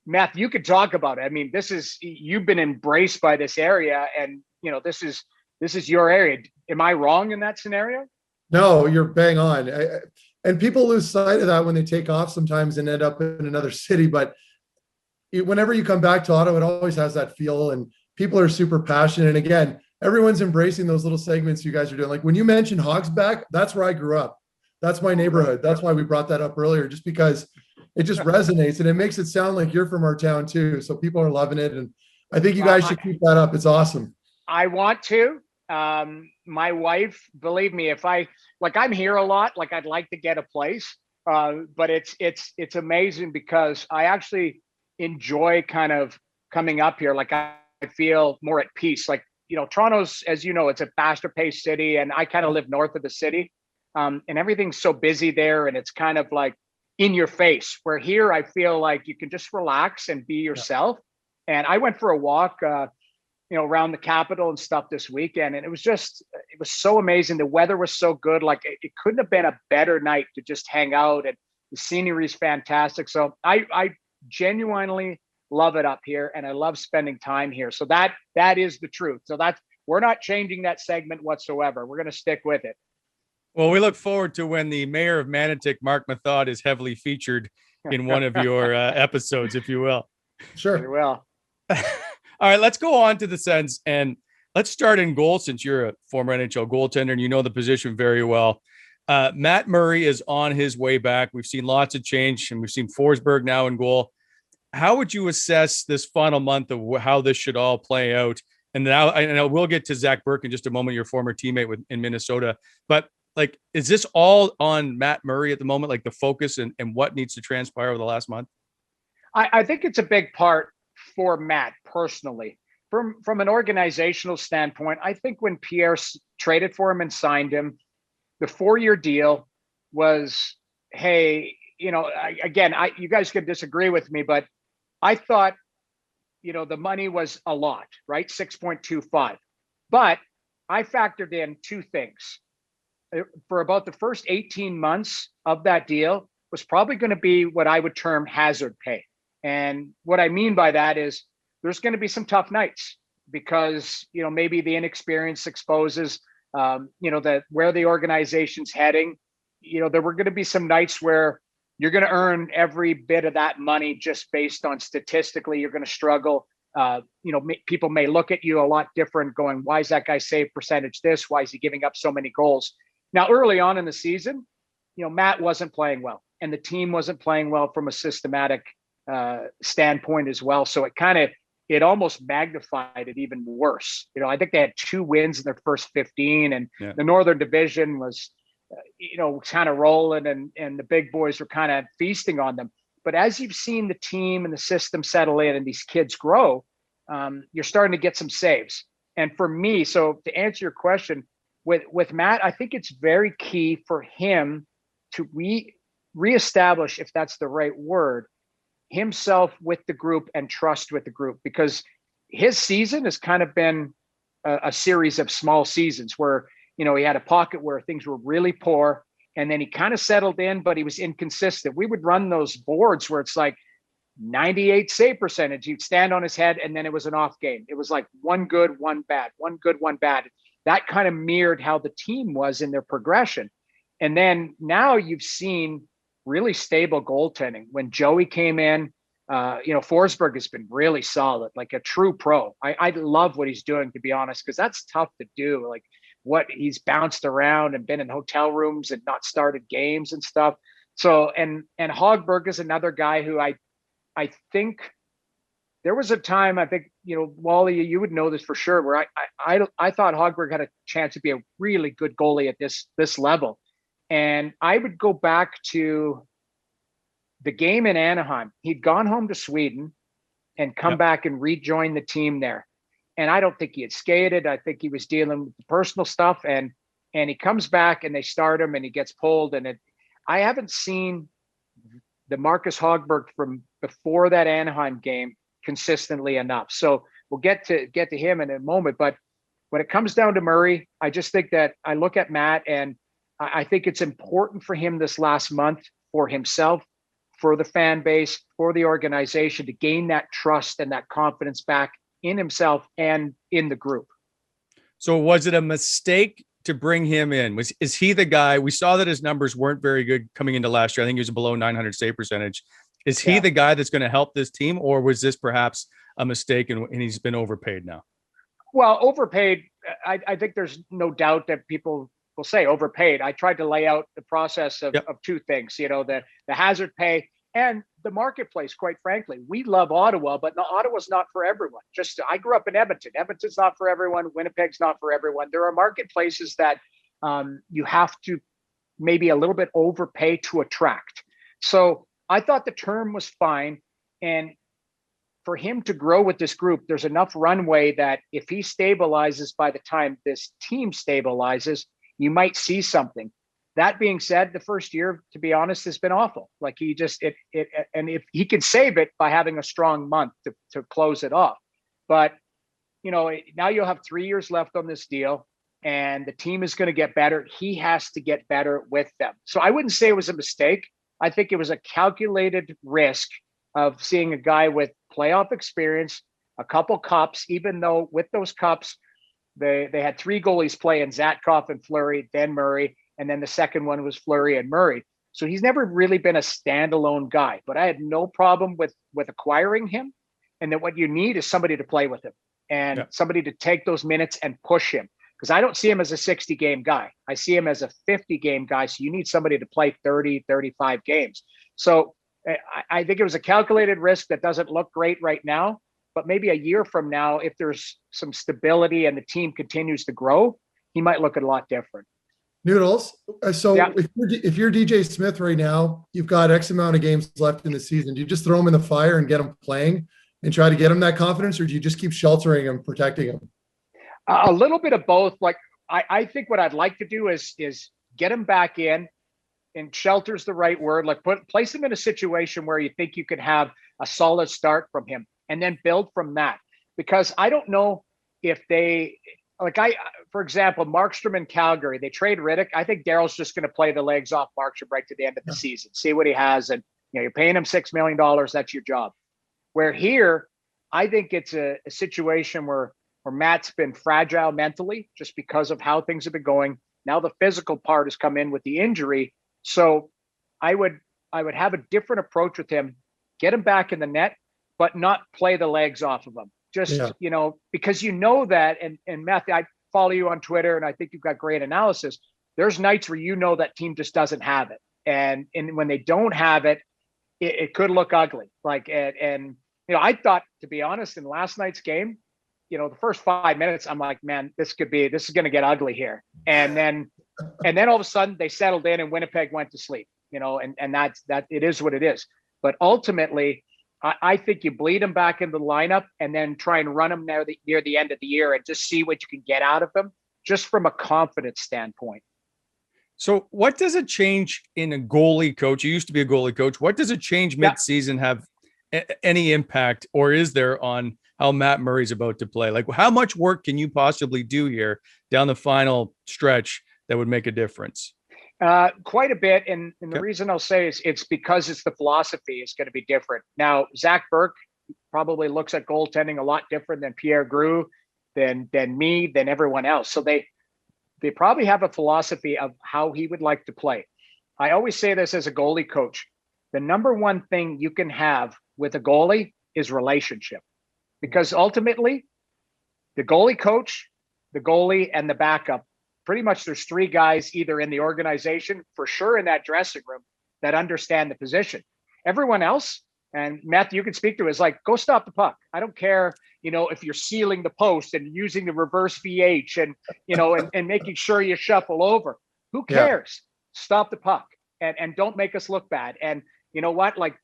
Meth, you could talk about it. I mean, you've been embraced by this area, and this is your area. Am I wrong in that scenario? No, you're bang on. And people lose sight of that when they take off sometimes and end up in another city. But whenever you come back to Ottawa, it always has that feel, and people are super passionate. And again, everyone's embracing those little segments you guys are doing. Like when you mentioned Hogsback, that's where I grew up. That's my neighborhood. That's why we brought that up earlier, just because it just resonates and it makes it sound like you're from our town too. So people are loving it. And I think you guys should keep that up. It's awesome. I want to. My wife, believe me, I'm here a lot, like I'd like to get a place. But it's amazing because I actually enjoy kind of coming up here. Like I feel more at peace. Like, Toronto's, as you know, it's a faster paced city, and I kind of live north of the city. And everything's so busy there, and it's kind of like in your face, where here I feel like you can just relax and be yourself. Yeah. And I went for a walk, around the Capitol and stuff this weekend. And it was so amazing. The weather was so good. Like it couldn't have been a better night to just hang out, and the scenery is fantastic. So I genuinely love it up here, and I love spending time here. So that is the truth. So we're not changing that segment whatsoever. We're going to stick with it. Well, we look forward to when the mayor of Manotick, Mark Methot, is heavily featured in one of your episodes, if you will. Sure. You will. All right, let's go on to the Sens, and let's start in goal, since you're a former NHL goaltender and you know the position very well. Matt Murray is on his way back. We've seen lots of change, and we've seen Forsberg now in goal. How would you assess this final month of how this should all play out? And now, I know we'll get to Zach Burke in just a moment, your former teammate in Minnesota. But like, is this all on Matt Murray at the moment? Like the focus and what needs to transpire over the last month? I think it's a big part for Matt personally. From an organizational standpoint, I think when Pierre traded for him and signed him, the 4-year deal was, hey, you guys could disagree with me, but I thought, the money was a lot, right? 6.25. But I factored in two things. For about the first 18 months of that deal was probably going to be what I would term hazard pay. And what I mean by that is there's going to be some tough nights because, maybe the inexperience exposes, where the organization's heading. There were going to be some nights where you're going to earn every bit of that money just based on statistically, you're going to struggle. People may look at you a lot different going, why is that guy save percentage this? Why is he giving up so many goals? Now, early on in the season, Matt wasn't playing well, and the team wasn't playing well from a systematic standpoint as well. So it almost magnified it even worse. I think they had 2 wins in their first 15, and the Northern Division was, kind of rolling, and the big boys were kind of feasting on them. But as you've seen the team and the system settle in and these kids grow, you're starting to get some saves. And for me, so to answer your question, with Matt, I think it's very key for him to reestablish, if that's the right word, himself with the group and trust with the group, because his season has kind of been a series of small seasons where, he had a pocket where things were really poor, and then he kind of settled in, but he was inconsistent. We would run those boards where it's like 98 save percentage. He'd stand on his head, and then it was an off game. It was like one good, one bad, one good, one bad. That kind of mirrored how the team was in their progression. And then now you've seen really stable goaltending. When Joey came in, Forsberg has been really solid, like a true pro. I love what he's doing, to be honest, because that's tough to do. Like what he's bounced around and been in hotel rooms and not started games and stuff. So, and Hogberg is another guy who I think there was a time, I think, Wally, you would know this for sure, where I thought Hogberg had a chance to be a really good goalie at this level. And I would go back to the game in Anaheim. He'd gone home to Sweden and come back and rejoin the team there. And I don't think he had skated. I think he was dealing with the personal stuff. And he comes back and they start him and he gets pulled. And I haven't seen the Marcus Hogberg from before that Anaheim game consistently enough. So we'll get to him in a moment. But when it comes down to Murray, I just think that I look at Matt, and I think it's important for him this last month, for himself, for the fan base, for the organization, to gain that trust and that confidence back in himself and in the group. So was it a mistake to bring him in? Is he the guy? We saw that his numbers weren't very good coming into last year. I think he was below 900 save percentage. Is he the guy that's going to help this team, or was this perhaps a mistake and he's been overpaid now? Well, overpaid, I think there's no doubt that people will say overpaid. I tried to lay out the process of two things, the hazard pay and the marketplace. Quite frankly, we love Ottawa, but Ottawa's not for everyone. I grew up in Edmonton. Edmonton's not for everyone. Winnipeg's not for everyone. There are marketplaces that you have to maybe a little bit overpay to attract. So I thought the term was fine. And for him to grow with this group, there's enough runway that if he stabilizes by the time this team stabilizes, you might see something. That being said, the first year, to be honest, has been awful. Like he just, and if he can save it by having a strong month to close it off. But, now you'll have 3 years left on this deal and the team is going to get better. He has to get better with them. So I wouldn't say it was a mistake. I think it was a calculated risk of seeing a guy with playoff experience, a couple cups, even though with those cups, they had three goalies playing, Zatkov and Fleury, then Murray. And then the second one was Fleury and Murray. So he's never really been a standalone guy, but I had no problem with acquiring him. And that what you need is somebody to play with him and somebody to take those minutes and push him. Because I don't see him as a 60 game guy. I see him as a 50 game guy. So you need somebody to play 30, 35 games. So I think it was a calculated risk that doesn't look great right now, but maybe a year from now, if there's some stability and the team continues to grow, he might look a lot different. Noodles. So if you're DJ Smith right now, you've got X amount of games left in the season. Do you just throw him in the fire and get him playing and try to get him that confidence, or do you just keep sheltering him, protecting him? A little bit of both. Like I think what I'd like to do is get him back in, and shelter's the right word. Like place him in a situation where you think you can have a solid start from him, and then build from that. Because I don't know if for example, Markstrom in Calgary, they trade Riddick. I think Daryl's just going to play the legs off Markstrom right to the end of the season, see what he has. And, you're paying him $6 million. That's your job. Where here, I think it's a situation where Matt's been fragile mentally just because of how things have been going. Now the physical part has come in with the injury. So I would have a different approach with him, get him back in the net, but not play the legs off of him. Just, because that, and Meth, I follow you on Twitter and I think you've got great analysis. There's nights where that team just doesn't have it. And when they don't have it, it could look ugly. I thought, to be honest, in last night's game, the first 5 minutes, I'm like, man, this is going to get ugly here. And then all of a sudden they settled in and Winnipeg went to sleep, and that it is what it is. But ultimately, I think you bleed him back into the lineup and then try and run him near the end of the year and just see what you can get out of him, just from a confidence standpoint. So what does a change in a goalie coach? You used to be a goalie coach. What does a change mid-season have any impact, or is there, on how Matt Murray's about to play? Like, how much work can you possibly do here down the final stretch that would make a difference? Quite a bit. And the reason I'll say is it's because it's the philosophy is going to be different. Now, Zach Burke probably looks at goaltending a lot different than Pierre Grohl, than me, than everyone else. So they probably have a philosophy of how he would like to play. I always say this as a goalie coach. The number one thing you can have with a goalie is relationship. Because ultimately, the goalie coach, the goalie, and the backup, pretty much there's three guys either in the organization, for sure in that dressing room, that understand the position. Everyone else, and Meth, you can speak to, is like, go stop the puck. I don't care, if you're sealing the post and using the reverse VH and, and making sure you shuffle over. Who cares? Yeah. Stop the puck and don't make us look bad. And you know what? Like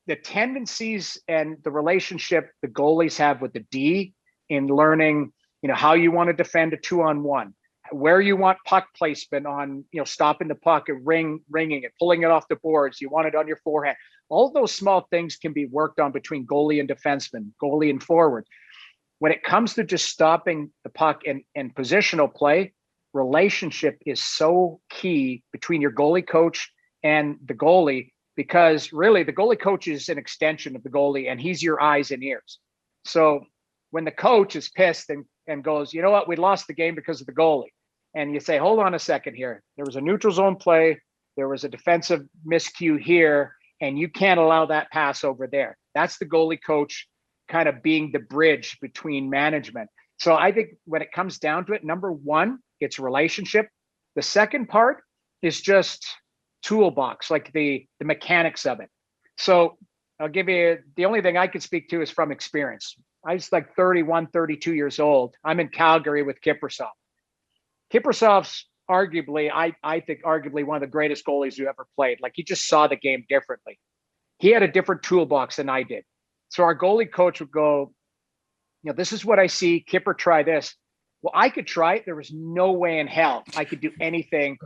the tendencies and the relationship the goalies have with the D in learning, how you want to defend a 2-on-1. Where you want puck placement on, stopping the puck and ringing it, pulling it off the boards. You want it on your forehand. All those small things can be worked on between goalie and defenseman, goalie and forward. When it comes to just stopping the puck and positional play, relationship is so key between your goalie coach and the goalie, because really the goalie coach is an extension of the goalie and he's your eyes and ears. So when the coach is pissed and goes, you know what, we lost the game because of the goalie. And you say, hold on a second here. There was a neutral zone play. There was a defensive miscue here, and you can't allow that pass over there. That's the goalie coach kind of being the bridge between management. So I think when it comes down to it, number one, it's relationship. The second part is just toolbox, like the mechanics of it. So I'll give you, the only thing I can speak to is from experience. I was like 31, 32 years old. I'm in Calgary with Kiprusoff. Kiprusoff's arguably, I think arguably one of the greatest goalies who ever played. Like he just saw the game differently. He had a different toolbox than I did. So our goalie coach would go, this is what I see. Kipper, try this. Well, I could try it. There was no way in hell I could do anything,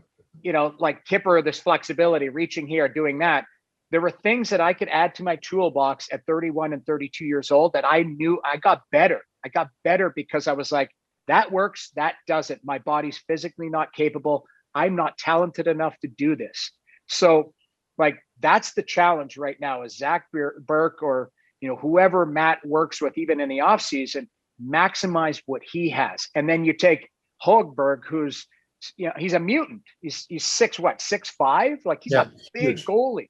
like Kipper, this flexibility, reaching here, doing that. There were things that I could add to my toolbox at 31 and 32 years old that I knew I got better. I got better because I was like, that works, that doesn't. My body's physically not capable. I'm not talented enough to do this. So like, that's the challenge right now is Zach Burke or, whoever Matt works with, even in the off season, maximize what he has. And then you take Hogberg, who's, he's a mutant. He's 6'5"? Like he's a big goalie.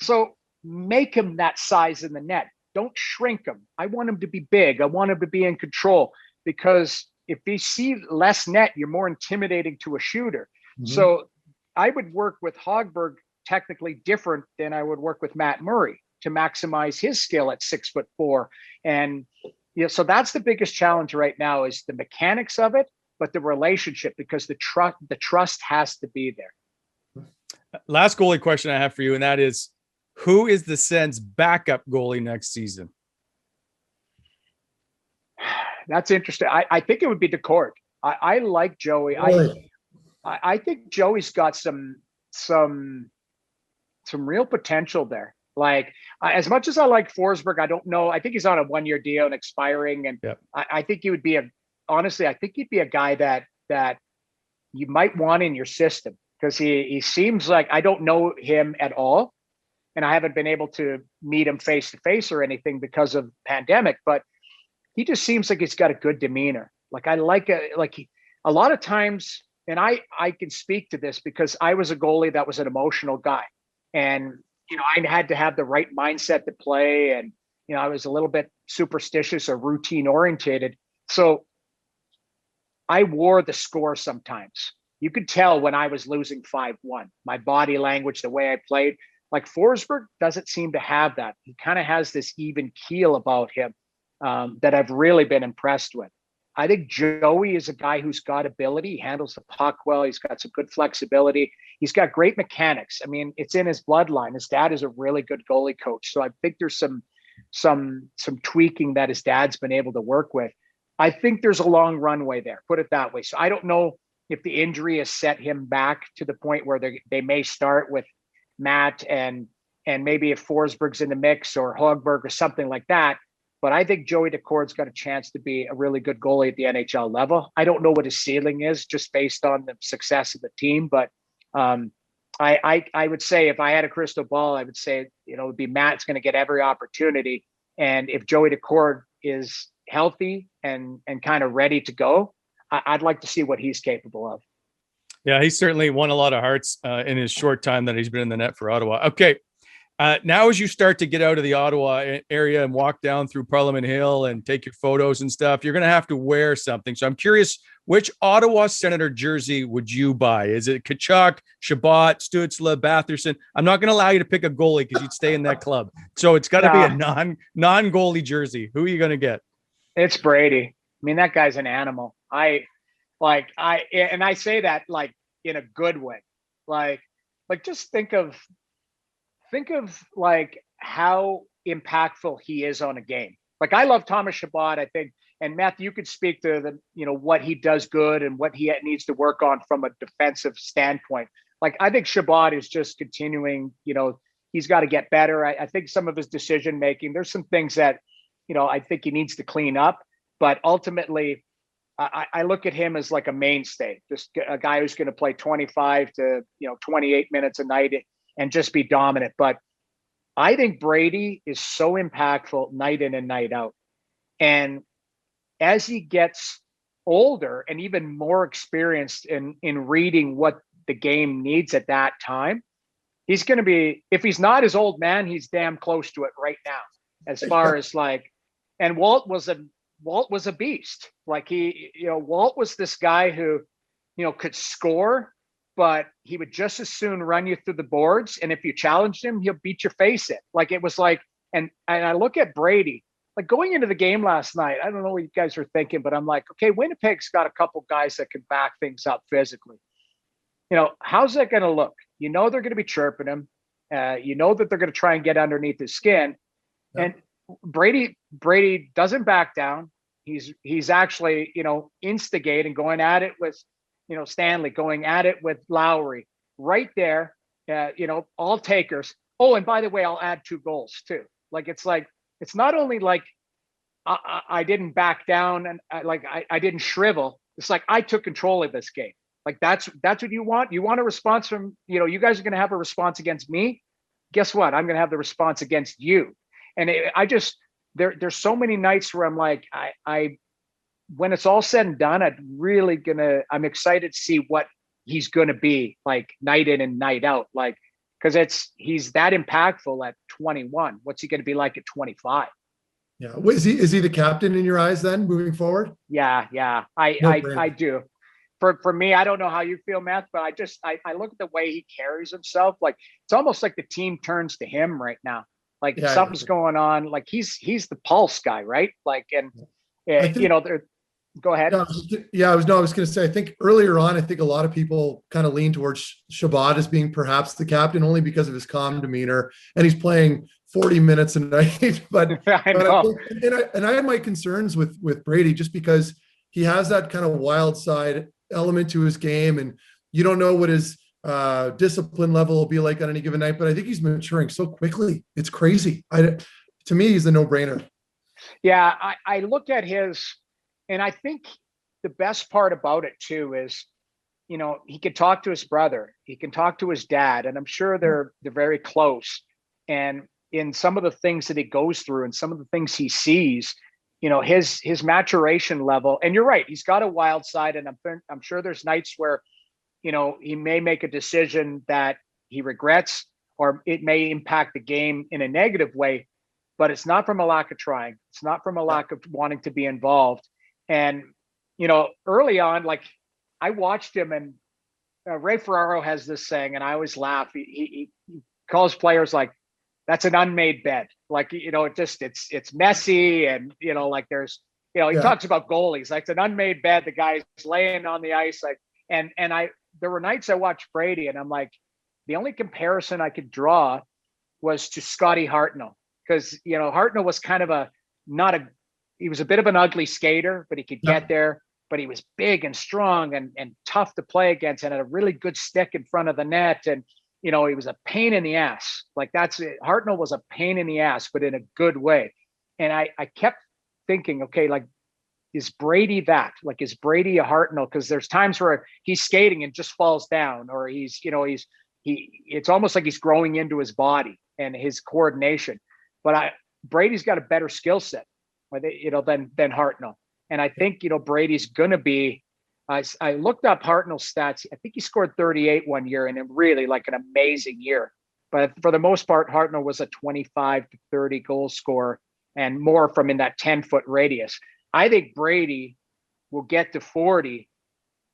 So make him that size in the net. Don't shrink him. I want him to be big. I want him to be in control, because if you see less net, you're more intimidating to a shooter. Mm-hmm. So I would work with Hogberg technically different than I would work with Matt Murray to maximize his skill at 6'4". And so that's the biggest challenge right now is the mechanics of it, but the relationship, because the trust has to be there. Last goalie question I have for you, and that is, who is the Sens' backup goalie next season? That's interesting. I think it would be Decord. I like Joey. Really? I think Joey's got some real potential there. Like as much as I like Forsberg, I don't know. I think he's on a 1-year deal and expiring, and yep. I think he would be honestly, I think he'd be a guy that you might want in your system, because he seems like, I don't know him at all, and I haven't been able to meet him face to face or anything because of pandemic, but he just seems like he's got a good demeanor. Like I like a lot of times, and I can speak to this because I was a goalie that was an emotional guy, and I had to have the right mindset to play, and I was a little bit superstitious or routine orientated. So I wore the score sometimes. You could tell when I was losing 5-1, my body language, the way I played. Like Forsberg doesn't seem to have that. He kind of has this even keel about him. That I've really been impressed with. I think Joey is a guy who's got ability. He handles the puck well. He's got some good flexibility. He's got great mechanics. I mean, it's in his bloodline. His dad is a really good goalie coach. So I think there's some tweaking that his dad's been able to work with. I think there's a long runway there, put it that way. So I don't know if the injury has set him back to the point where they may start with Matt and maybe if Forsberg's in the mix or Hogberg or something like that. but I think Joey Decord's got a chance to be a really good goalie at the NHL level. I don't know what his ceiling is just based on the success of the team, but I would say if I had a crystal ball, I would say, it would be Matt's going to get every opportunity. And if Joey Decord is healthy and kind of ready to go, I'd like to see what he's capable of. Yeah, he's certainly won a lot of hearts in his short time that he's been in the net for Ottawa. Okay. Now, as you start to get out of the Ottawa area and walk down through Parliament Hill and take your photos and stuff, you're going to have to wear something. So I'm curious, which Ottawa Senator jersey would you buy? Is it Tkachuk, Chabot, Stützle, Batherson? I'm not going to allow you to pick a goalie because you'd stay in that club. So it's got to be a non-goalie jersey. Who are you going to get? It's Brady. I mean, that guy's an animal. I say that like in a good way. Like just think of like how impactful he is on a game. Like I love Thomas Chabot, I think, and Meth, you could speak to the, what he does good and what he needs to work on from a defensive standpoint. Like I think Chabot is just continuing, he's got to get better. I think some of his decision making, there's some things that, I think he needs to clean up, but ultimately I look at him as like a mainstay, just a guy who's going to play 25 to 28 minutes a night and just be dominant. But I think Brady is so impactful night in and night out. And as he gets older and even more experienced in reading what the game needs at that time, he's going to be, if he's not his old man, he's damn close to it right now. As far as like, and Walt was a beast. Like Walt was this guy who, could score, but he would just as soon run you through the boards. And if you challenged him, he'll beat your face in. Like it was like, and I look at Brady, like going into the game last night, I don't know what you guys are thinking, but I'm like, okay, Winnipeg's got a couple guys that can back things up physically. How's that going to look? They're going to be chirping him. That they're going to try and get underneath his skin. Yeah. And Brady doesn't back down. He's actually, instigating, going at it with, Stanley, going at it with Lowry right there, all takers. Oh, and by the way, I'll add 2 goals too. It's not only like I didn't back down and I didn't shrivel. It's like I took control of this game. Like that's what you want. You want a response from, you guys are going to have a response against me. Guess what? I'm going to have the response against you. And there's so many nights where I'm like, I when it's all said and done, I'm excited to see what he's going to be like night in and night out. Like, cause he's that impactful at 21. What's he going to be like at 25? Yeah. Is he the captain in your eyes then moving forward? Yeah. I do. For me, I don't know how you feel, Meth, but I look at the way he carries himself. Like it's almost like the team turns to him right now. Like something's going on. Like he's the pulse guy, right? Like, and go ahead. I was going to say, I think earlier on, I think a lot of people kind of lean towards Chabot as being perhaps the captain only because of his calm demeanor, and he's playing 40 minutes a night. But I know. I had my concerns with Brady just because he has that kind of wild side element to his game, and you don't know what his discipline level will be like on any given night. But I think he's maturing so quickly. It's crazy. To me, he's a no-brainer. Yeah, I look at his. And I think the best part about it too is, he can talk to his brother, he can talk to his dad, and I'm sure they're very close. And in some of the things that he goes through and some of the things he sees, his maturation level. And you're right, he's got a wild side, and I'm sure there's nights where, he may make a decision that he regrets, or it may impact the game in a negative way. But it's not from a lack of trying. It's not from a lack of wanting to be involved. And, early on, like I watched him, and Ray Ferraro has this saying, and I always laugh. He calls players like, that's an unmade bed. Like, it's messy. And, like there's, he talks about goalies, like it's an unmade bed. The guy's laying on the ice. Like, there were nights I watched Brady, and I'm like, the only comparison I could draw was to Scotty Hartnell. Because, Hartnell was kind of he was a bit of an ugly skater, but he could get there. But he was big and strong and tough to play against, and had a really good stick in front of the net. And, he was a pain in the ass. Like that's it. Hartnell was a pain in the ass, but in a good way. And I kept thinking, okay, like, is Brady that? Like, is Brady a Hartnell? Because there's times where he's skating and just falls down, or it's almost like he's growing into his body and his coordination. But Brady's got a better skill set, than Hartnell. And I think, Brady's going to be, I looked up Hartnell's stats. I think he scored 38 one year, and really like an amazing year. But for the most part, Hartnell was a 25 to 30 goal scorer, and more from in that 10-foot radius. I think Brady will get to 40,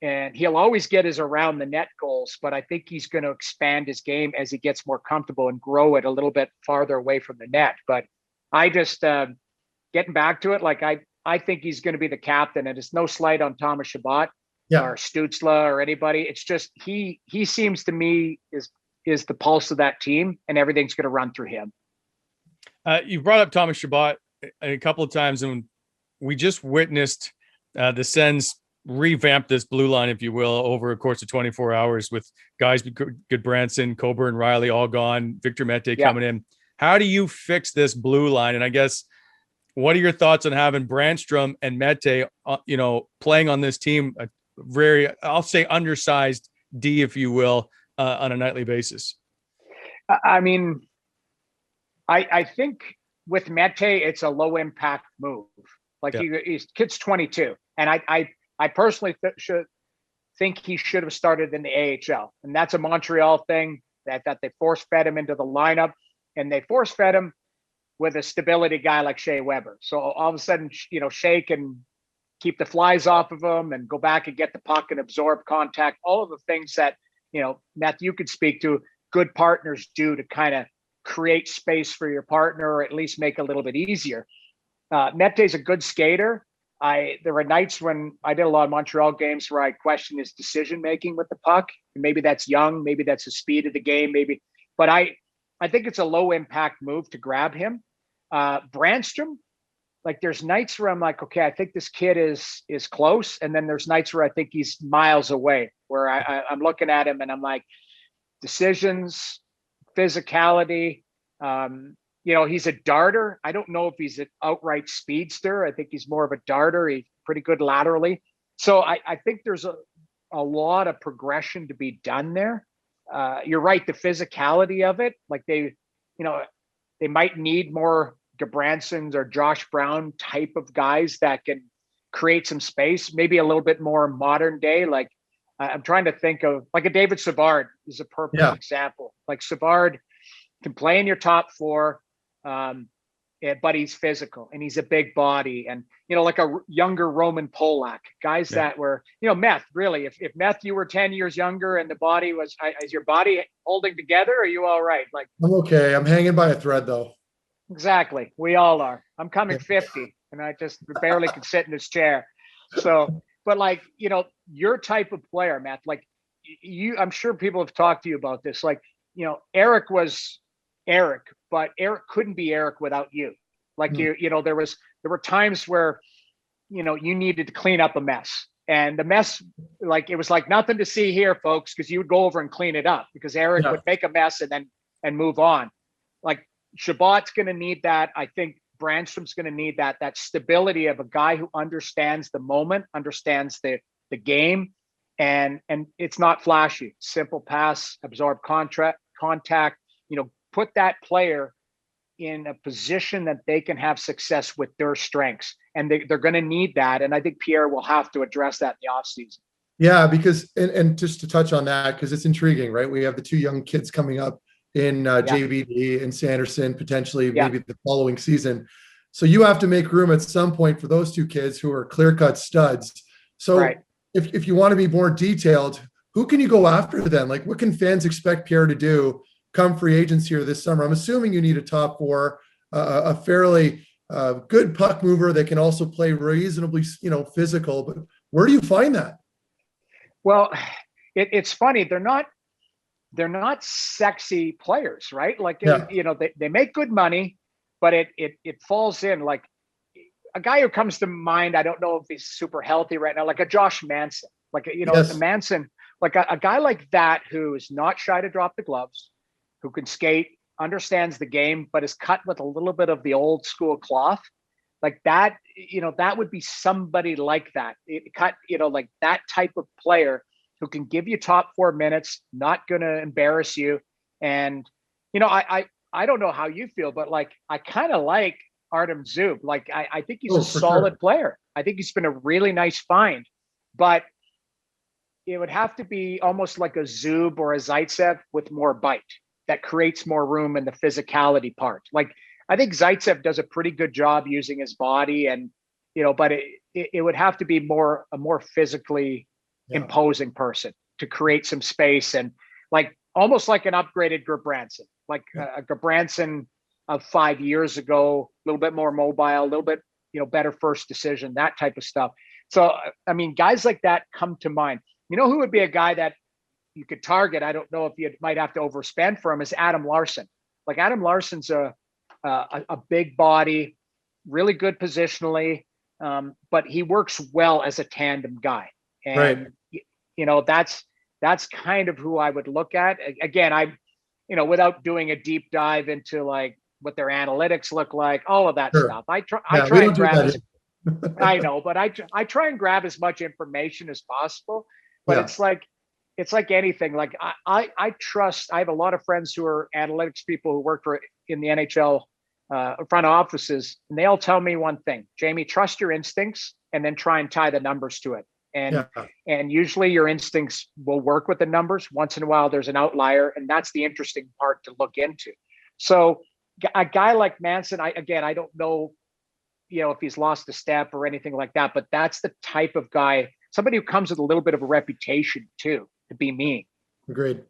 and he'll always get his around the net goals, but I think he's going to expand his game as he gets more comfortable and grow it a little bit farther away from the net. But I just, getting back to it, like I think he's going to be the captain, and it's no slight on Thomas Chabot or Stützle or anybody. It's just, he seems to me is the pulse of that team, and everything's going to run through him. You brought up Thomas Chabot a couple of times, and we just witnessed the Sens revamp this blue line, if you will, over a course of 24 hours with guys, Goodbranson, Coburn, Riley, all gone, Victor Methot coming in. How do you fix this blue line? And I guess, what are your thoughts on having Brandstrom and Methot, playing on this team, a very, I'll say, undersized D, if you will, on a nightly basis? I mean, I think with Methot, it's a low impact move. Like he's kid's 22, and I personally think he should have started in the AHL, and that's a Montreal thing that they force fed him into the lineup, and they force fed him with a stability guy like Shea Weber. So all of a sudden, Shea can keep the flies off of him and go back and get the puck and absorb contact. All of the things that Meth, you could speak to, good partners do to kind of create space for your partner, or at least make it a little bit easier. Mette's a good skater. There were nights when I did a lot of Montreal games where I questioned his decision-making with the puck. Maybe that's young, maybe that's the speed of the game, but I think it's a low impact move to grab him. Brandstrom, like, there's nights where I'm like, okay, I think this kid is close. And then there's nights where I think he's miles away, where I'm looking at him and I'm like, decisions, physicality, he's a darter. I don't know if he's an outright speedster. I think he's more of a darter. He's pretty good laterally. So I think there's a lot of progression to be done there. You're right. The physicality of it, like they might need more Goodbransons or Josh Brown type of guys that can create some space, maybe a little bit more modern day. Like, I'm trying to think of, like, a David Savard is a perfect example. Like, Savard can play in your top four, but he's physical and he's a big body, and like a younger Roman Polak, guys that were Meth. Really, if Meth, you were 10 years younger and the body was, is your body holding together? Are you all right? Like, I'm okay. I'm hanging by a thread though. Exactly, we all are. I'm coming 50, and I just barely can sit in this chair. So, but like your type of player, Matt. Like I'm sure people have talked to you about this. Like Eric was Eric, but Eric couldn't be Eric without you. Like there were times where you needed to clean up a mess, and the mess, like, it was like nothing to see here, folks, because you would go over and clean it up, because Eric would make a mess and move on. Like, Chabot's going to need that. I think Brandstrom's going to need that stability of a guy who understands the moment, understands the game, and it's not flashy. Simple pass, absorb contact. Put that player in a position that they can have success with their strengths, and they're going to need that. And I think Pierre will have to address that in the offseason. Yeah, because and just to touch on that, because it's intriguing, right? We have the two young kids coming up in JVD and Sanderson, potentially maybe the following season. So you have to make room at some point for those two kids who are clear-cut studs. So if you want to be more detailed, who can you go after then? Like, what can fans expect Pierre to do come free agents here this summer? I'm assuming you need a top four, a fairly good puck mover that can also play reasonably, physical. But where do you find that? Well, it's funny. They're not sexy players, right? Like, they make good money, but it falls in. Like, a guy who comes to mind, I don't know if he's super healthy right now, like a Josh Manson, like, a Manson, like a guy like that, who is not shy to drop the gloves, who can skate, understands the game, but is cut with a little bit of the old school cloth. Like that, that would be somebody like that. Like that type of player who can give you top 4 minutes, not going to embarrass you. And, I don't know how you feel, but like, I kind of like Artem Zub. Like, I think he's a solid player. I think he's been a really nice find, but it would have to be almost like a Zub or a Zaitsev with more bite that creates more room in the physicality part. Like, I think Zaitsev does a pretty good job using his body and, but it would have to be a more physically imposing person to create some space and like almost like an upgraded Gerbranson, like a Gerbranson of 5 years ago, a little bit more mobile, a little bit, better first decision, that type of stuff. So, I mean, guys like that come to mind. You know who would be a guy that you could target? I don't know if you might have to overspend for him, is Adam Larsson. Like Adam Larsson's a big body, really good positionally, but he works well as a tandem guy. And, that's kind of who I would look at. Again, without doing a deep dive into like what their analytics look like, all of that stuff. I try and grab I know, but I try and grab as much information as possible. But it's like anything. Like I trust. I have a lot of friends who are analytics people who work in the NHL front offices, and they all tell me one thing: Jamie, trust your instincts, and then try and tie the numbers to it. And usually your instincts will work with the numbers. Once in a while, there's an outlier, and that's the interesting part to look into. So a guy like Manson, I don't know, if he's lost a step or anything like that, but that's the type of guy, somebody who comes with a little bit of a reputation too, to be mean. Agreed.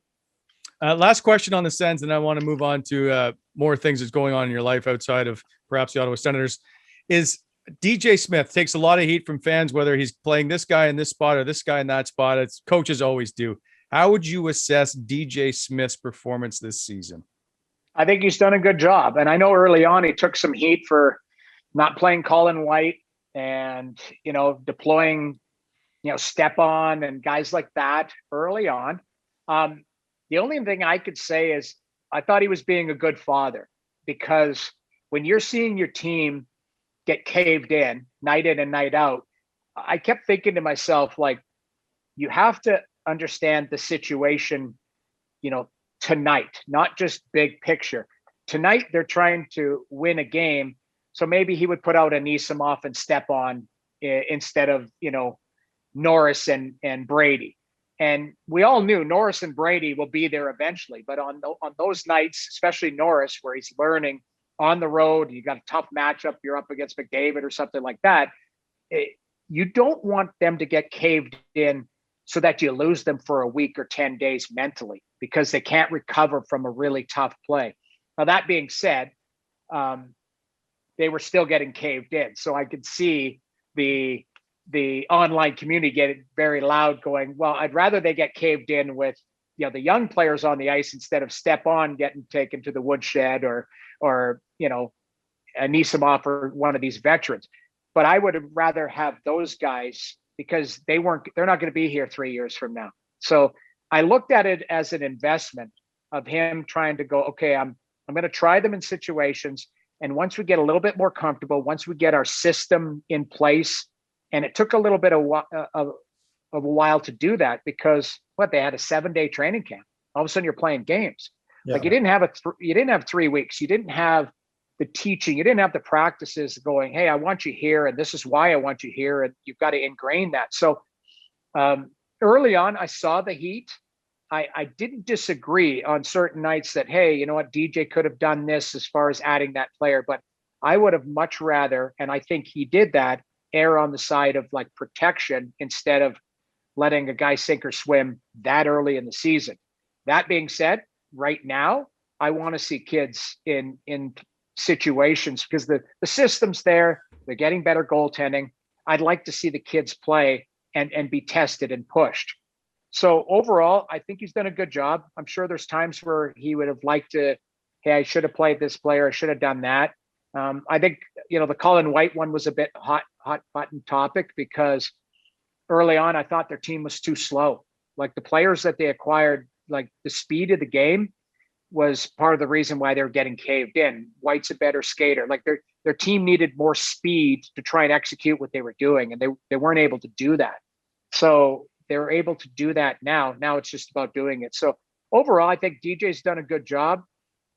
Last question on the Sens, and I want to move on to more things that's going on in your life outside of perhaps the Ottawa Senators, is DJ Smith takes a lot of heat from fans, whether he's playing this guy in this spot or this guy in that spot. It's coaches always do. How would you assess DJ Smith's performance this season? I think he's done a good job. And I know early on he took some heat for not playing Colin White and, deploying, Stepan and guys like that early on. The only thing I could say is I thought he was being a good father, because when you're seeing your team get caved in and night out, I kept thinking to myself, like, you have to understand the situation, tonight, not just big picture. Tonight, they're trying to win a game. So maybe he would put out Anisimov and Stepan instead of, Norris and Brady. And we all knew Norris and Brady will be there eventually. But on those nights, especially Norris, where he's learning on the road, you got a tough matchup, you're up against McDavid or something like that, you don't want them to get caved in so that you lose them for a week or 10 days mentally, because they can't recover from a really tough play. Now, that being said, they were still getting caved in. So I could see the online community getting very loud going, well, I'd rather they get caved in with, the young players on the ice instead of Stepan getting taken to the woodshed or Anisimov or one of these veterans. But I would rather have those guys, because they're not going to be here 3 years from now. So I looked at it as an investment of him trying to go, okay, I'm going to try them in situations. And once we get a little bit more comfortable, once we get our system in place, and it took a little bit of a while to do that, because they had a 7-day training camp. All of a sudden you're playing games. Yeah. Like you didn't have 3 weeks. You didn't have the teaching. You didn't have the practices going, hey, I want you here, and this is why I want you here. And you've got to ingrain that. So early on, I saw the heat. I didn't disagree on certain nights that, hey, you know what, DJ could have done this as far as adding that player, but I would have much rather, and I think he did that, err on the side of like protection instead of letting a guy sink or swim that early in the season. That being said, right now, I want to see kids in situations, because the system's there. They're getting better goaltending. I'd like to see the kids play and be tested and pushed. So overall, I think he's done a good job. I'm sure there's times where he would have liked to, hey, I should have played this player. I should have done that. I think, the Colin White one was a bit hot button topic, because early on, I thought their team was too slow. Like the players that they acquired, like the speed of the game, was part of the reason why they were getting caved in. White's a better skater. Like their team needed more speed to try and execute what they were doing, and they weren't able to do that. So they were able to do that now. Now it's just about doing it. So overall, I think DJ's done a good job,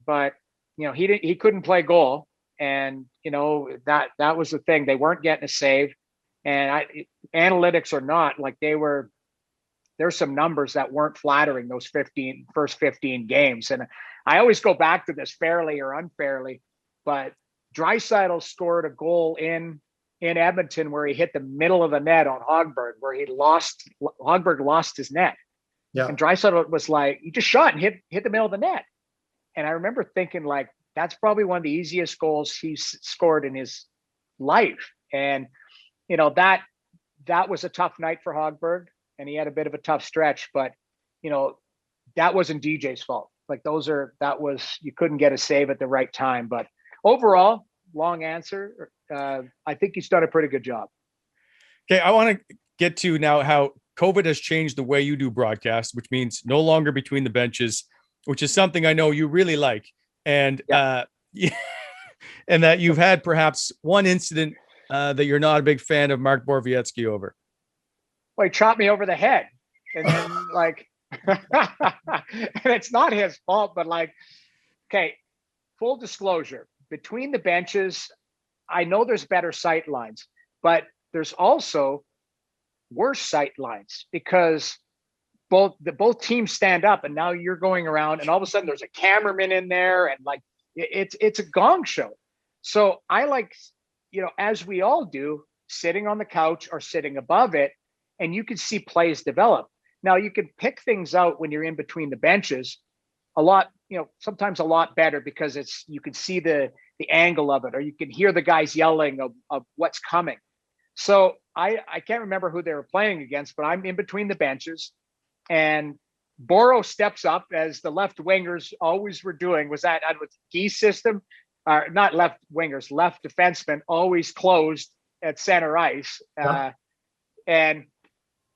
but he couldn't play goal, and that was the thing. They weren't getting a save, and analytics or not, like there's some numbers that weren't flattering those first 15 games. And I always go back to this fairly or unfairly, but Draisaitl scored a goal in Edmonton where he hit the middle of the net on Hogberg, where Hogberg lost his net. Yeah. And Draisaitl was like, he just shot and hit the middle of the net. And I remember thinking, like, that's probably one of the easiest goals he's scored in his life. And, that was a tough night for Hogberg, and he had a bit of a tough stretch, but, that wasn't DJ's fault. Like you couldn't get a save at the right time. But overall, long answer, I think he's done a pretty good job. Okay, I want to get to now how COVID has changed the way you do broadcasts, which means no longer between the benches, which is something I know you really like. And and that you've had perhaps one incident that you're not a big fan of Mark Borowiecki over. Well, he chopped me over the head. And then like, and it's not his fault, but like, okay, full disclosure, between the benches, I know there's better sight lines, but there's also worse sight lines because both teams stand up, and now you're going around, and all of a sudden there's a cameraman in there, and like it's a gong show. So I like, as we all do, sitting on the couch or sitting above it, and you can see plays develop. Now you can pick things out when you're in between the benches a lot, sometimes a lot better because you can see the angle of it, or you can hear the guys yelling of what's coming. So I can't remember who they were playing against, but I'm in between the benches, and Boro steps up, as the left wingers always were doing. Was that with Geese system? Not left wingers, left defensemen always closed at center ice. And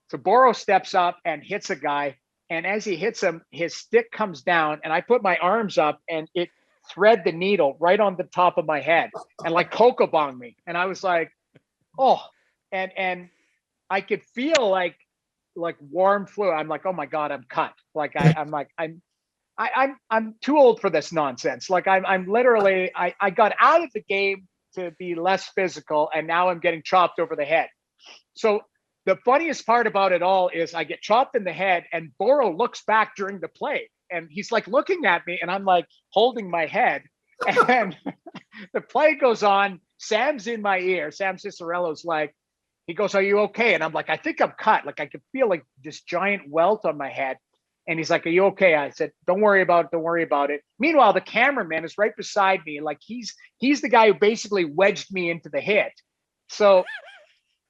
so Boro steps up and hits a guy. And as he hits him, his stick comes down, and I put my arms up, and it thread the needle right on the top of my head and like cocoa bong me. And I was like, oh, and I could feel like warm fluid. I'm like, oh my God, I'm cut. Like I'm too old for this nonsense. Like I'm literally, I got out of the game to be less physical, and now I'm getting chopped over the head. So the funniest part about it all is I get chopped in the head, and Boro looks back during the play, and he's like looking at me, and I'm like holding my head, and the play goes on. Sam's in my ear. Sam Cicerello's like, he goes, "Are you okay?" And I'm like, "I think I'm cut." Like I could feel like this giant welt on my head. And he's like, "Are you okay?" I said, "Don't worry about it. Don't worry about it." Meanwhile, the cameraman is right beside me. Like he's the guy who basically wedged me into the hit. So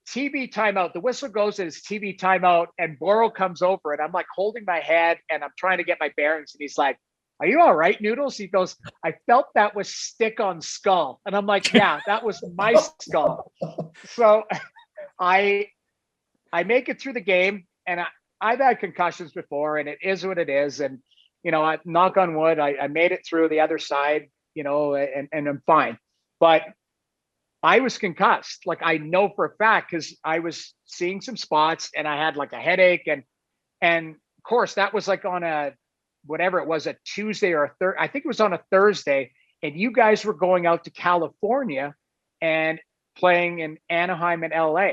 TV timeout. The whistle goes, and it's TV timeout, and Boro comes over, and I'm like holding my head, and I'm trying to get my bearings. And he's like, "Are you all right, Noodles?" He goes, "I felt that was stick on skull." And I'm like, "Yeah, that was my skull." So I make it through the game, and I've had concussions before, and it is what it is. And, I knock on wood, I made it through the other side, and I'm fine. But I was concussed. Like I know for a fact, because I was seeing some spots, and I had like a headache, and of course that was like on a Tuesday or I think it was on a Thursday, and you guys were going out to California and playing in Anaheim and LA.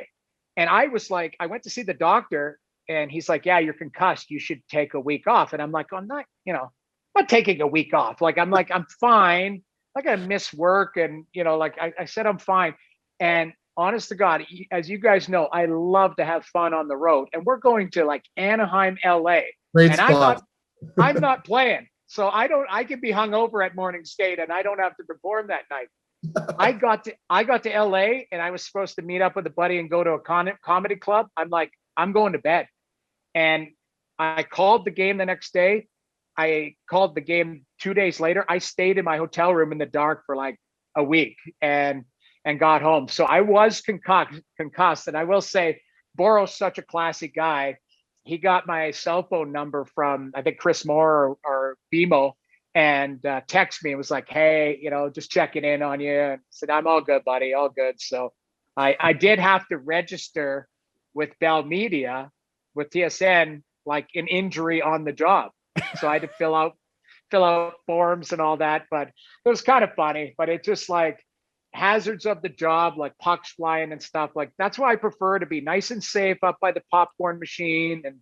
And I was like, I went to see the doctor, and he's like, "Yeah, you're concussed. You should take a week off." And I'm like, I'm not taking a week off. Like, I'm fine. I'm not gonna miss work. And, I said, I'm fine. And honest to God, as you guys know, I love to have fun on the road. And we're going to like Anaheim, LA. Great and spot. I'm not playing. So I can be hungover at morning skate, and I don't have to perform that night. I got to LA, and I was supposed to meet up with a buddy and go to a comedy club. I'm like, I'm going to bed. And I called the game the next day. I called the game 2 days later. I stayed in my hotel room in the dark for like a week and got home. So I was concussed. And I will say, Boro's such a classy guy. He got my cell phone number from, I think, Chris Moore or BMO. and texted me and was like, "Hey, just checking in on you." And I said, "I'm all good, buddy, all good." So I did have to register with Bell Media with TSN like an injury on the job, so I had to fill out forms and all that. But it was kind of funny. But it's just like hazards of the job, like pucks flying and stuff. Like that's why I prefer to be nice and safe up by the popcorn machine, and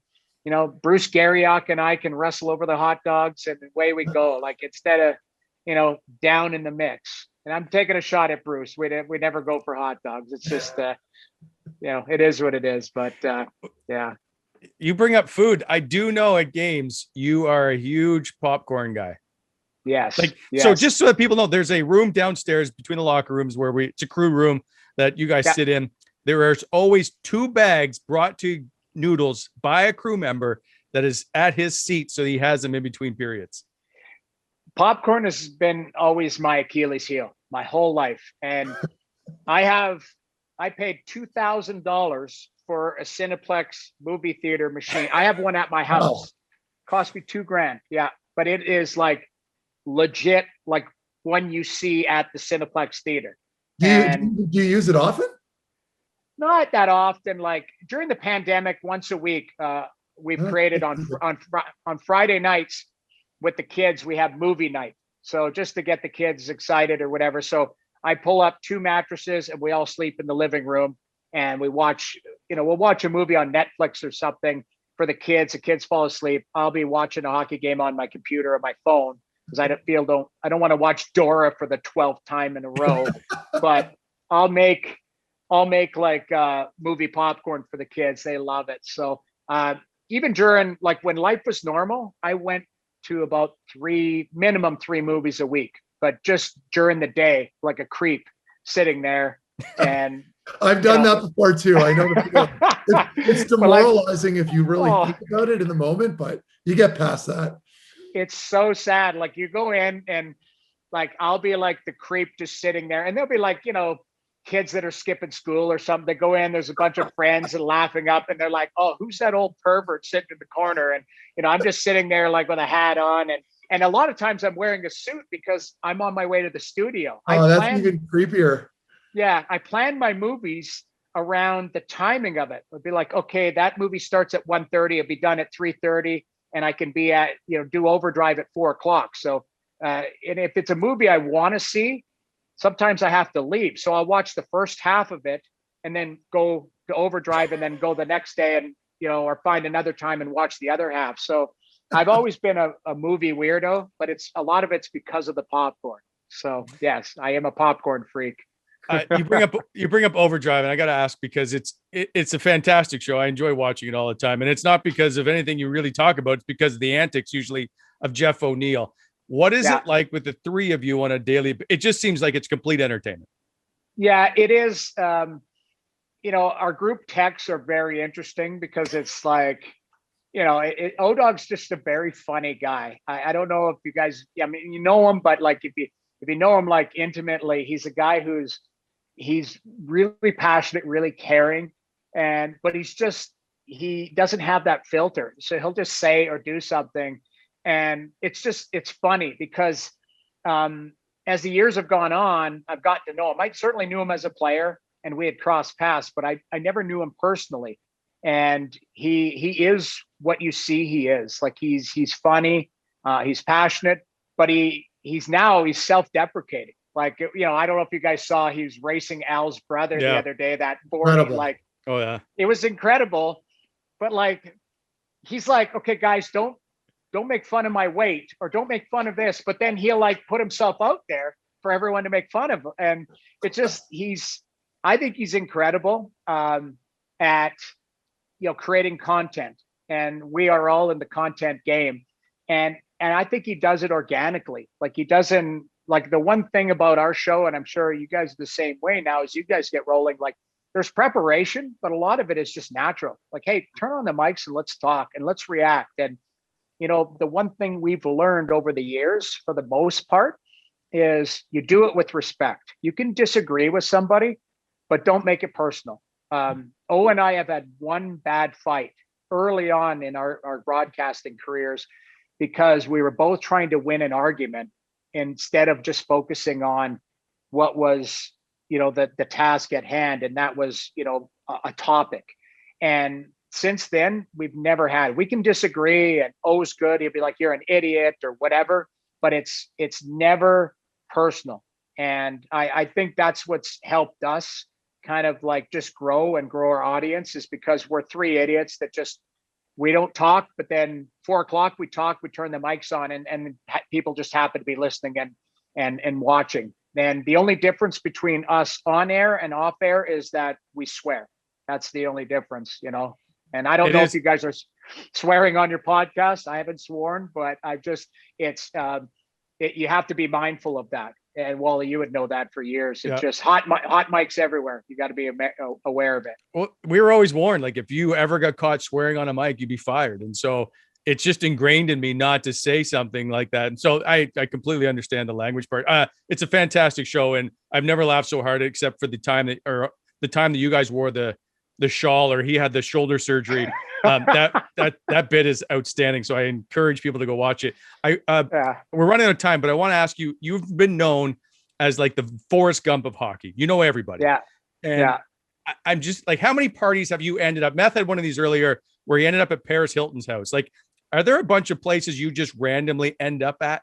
Bruce Garriock and I can wrestle over the hot dogs and away we go. Like instead of down in the mix. And I'm taking a shot at Bruce. We never go for hot dogs. It's just it is what it is. But yeah. You bring up food. I do know at games you are a huge popcorn guy. Yes. So just so that people know, there's a room downstairs between the locker rooms where it's a crew room that you guys sit in. There is always 2 bags brought to Noodles by a crew member that is at his seat, so he has them in between periods. Popcorn has been always my Achilles heel my whole life, and I paid $2,000 for a Cineplex movie theater machine. I have one at my house. Wow. Cost me $2,000. Yeah, but it is like legit, like one you see at the Cineplex theater. Do you use it often? Not that often. Like during the pandemic, once a week, we've created on Friday nights with the kids, we have movie night. So just to get the kids excited or whatever. So I pull up 2 mattresses and we all sleep in the living room, and we watch, we'll watch a movie on Netflix or something for the kids. The kids fall asleep. I'll be watching a hockey game on my computer or my phone because I don't want to watch Dora for the 12th time in a row. But I'll make like movie popcorn for the kids. They love it. So even during like when life was normal, I went to about minimum 3 movies a week, but just during the day, like a creep sitting there. And I've done that before too. I know it's demoralizing if you really think about it in the moment, but you get past that. It's so sad. Like you go in and like, I'll be like the creep just sitting there, and they'll be like, kids that are skipping school or something. They go in, there's a bunch of friends and laughing up, and they're like, "Oh, who's that old pervert sitting in the corner?" And I'm just sitting there like with a hat on, and a lot of times I'm wearing a suit because I'm on my way to the studio. That's even creepier. Yeah, I plan my movies around the timing of it. It'd be like, okay, that movie starts at 1:30, it'll be done at 3:30, and I can be at do overdrive at 4:00. So and if it's a movie I want to see, sometimes I have to leave. So I'll watch the first half of it and then go to overdrive and then go the next day and, or find another time and watch the other half. So I've always been a movie weirdo, but a lot of it's because of the popcorn. So yes, I am a popcorn freak. You bring up Overdrive, and I got to ask because it's a fantastic show. I enjoy watching it all the time. And it's not because of anything you really talk about. It's because of the antics usually of Jeff O'Neill. What is it like with the 3 of you on a daily? It just seems like it's complete entertainment. Yeah, it is. Our group texts are very interesting because it's like, O-Dog's just a very funny guy. I don't know if you guys, you know him, but like if you know him like intimately, he's a guy he's really passionate, really caring, but he doesn't have that filter. So he'll just say or do something. And it's funny because as the years have gone on, I've gotten to know him. I certainly knew him as a player and we had crossed paths, but I never knew him personally. And he is what you see he is. Like he's funny, he's passionate, but he's self-deprecating. Like, I don't know if you guys saw, he was racing Al's brother the other day, that 40, like, oh yeah, it was incredible. But like, he's like, okay, guys, don't make fun of my weight or don't make fun of this. But then he'll like put himself out there for everyone to make fun of. And it's just, I think he's incredible at, creating content, and we are all in the content game. And I think he does it organically. Like he doesn't, like the one thing about our show, and I'm sure you guys are the same way now as you guys get rolling, like there's preparation, but a lot of it is just natural. Like, hey, turn on the mics and let's talk and let's react. And, the one thing we've learned over the years, for the most part, is you do it with respect. You can disagree with somebody, but don't make it personal. O and I have had one bad fight early on in our broadcasting careers because we were both trying to win an argument instead of just focusing on what was, the task at hand. And that was, a topic. And since then, we've never had, we can disagree and O's good. He'll be like, you're an idiot or whatever, but it's never personal. And I think that's what's helped us kind of like just grow our audience, is because we're three idiots that just, we don't talk, but then 4:00 we talk, we turn the mics on, and people just happen to be listening and watching. And the only difference between us on air and off air is that we swear. That's the only difference, And I don't know if you guys are swearing on your podcast. I haven't sworn, but you have to be mindful of that. And Wally, you would know that for years. It's just hot mics everywhere. You got to be aware of it. Well, we were always warned, like if you ever got caught swearing on a mic, you'd be fired. And so it's just ingrained in me not to say something like that. And so I completely understand the language part. It's a fantastic show, and I've never laughed so hard except for the time that you guys wore the shawl, or he had the shoulder surgery. That bit is outstanding. So I encourage people to go watch it. We're running out of time, but I want to ask you, you've been known as like the Forrest Gump of hockey. You know everybody. Yeah. And I'm just like, how many parties have you ended up? Meth had one of these earlier where he ended up at Paris Hilton's house. Like, are there a bunch of places you just randomly end up at?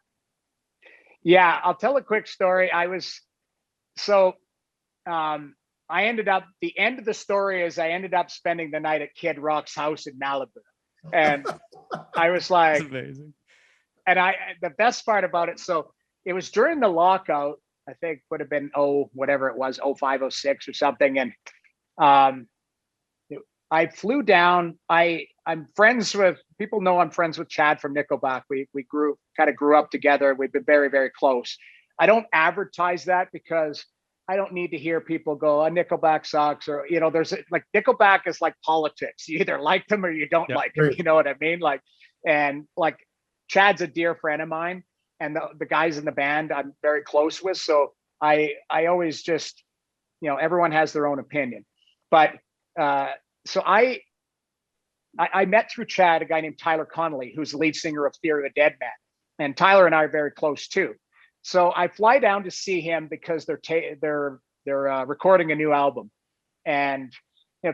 Yeah, I'll tell a quick story. I ended up, the end of the story is I ended up spending the night at Kid Rock's house in Malibu. And I was like, that's amazing. And the best part about it, so it was during the lockout, I think would have been, whatever it was, 05, 06 or something. And I flew down. I'm friends with, people know I'm friends with Chad from Nickelback. We grew up together. We've been very, very close. I don't advertise that because I don't need to hear people go, Nickelback sucks, or, there's like, Nickelback is like politics. You either like them or you don't like them. You know what I mean? Like, and like Chad's a dear friend of mine, and the guys in the band I'm very close with. So I always just, everyone has their own opinion, but so I met through Chad a guy named Tyler Connolly, who's the lead singer of Fieri, the Dead Man, and Tyler and I are very close too. So I fly down to see him because they're recording a new album, and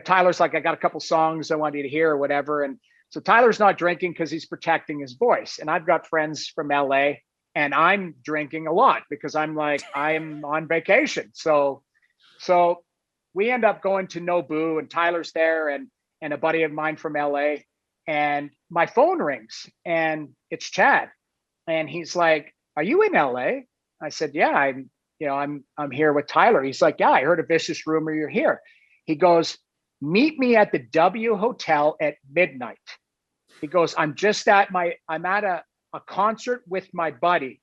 Tyler's like, I got a couple songs I want you to hear or whatever, and so Tyler's not drinking because he's protecting his voice, and I've got friends from LA, and I'm drinking a lot because I'm on vacation. So we end up going to Nobu, and Tyler's there, and a buddy of mine from LA, and my phone rings, and it's Chad, and he's like, are you in LA? I said, yeah, I'm here with Tyler. He's like, yeah, I heard a vicious rumor you're here. He goes, meet me at the W Hotel at midnight. He goes, I'm at a concert with my buddy.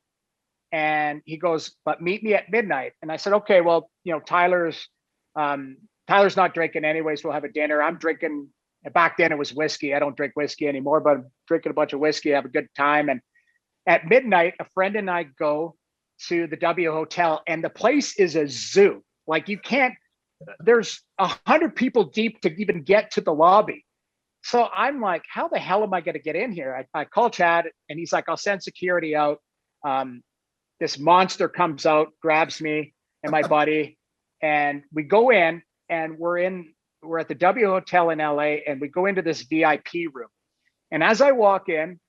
And he goes, but meet me at midnight. And I said, okay, well, Tyler's not drinking anyways. We'll have a dinner. I'm drinking, back then it was whiskey. I don't drink whiskey anymore, but I'm drinking a bunch of whiskey, have a good time. And at midnight, a friend and I go to the W Hotel, and the place is a zoo. Like there's 100 people deep to even get to the lobby. So I'm like, how the hell am I going to get in here? I call Chad, and he's like, I'll send security out. This monster comes out, grabs me and my buddy, and we go in, and we're at the W Hotel in LA, and we go into this VIP room. And as I walk in,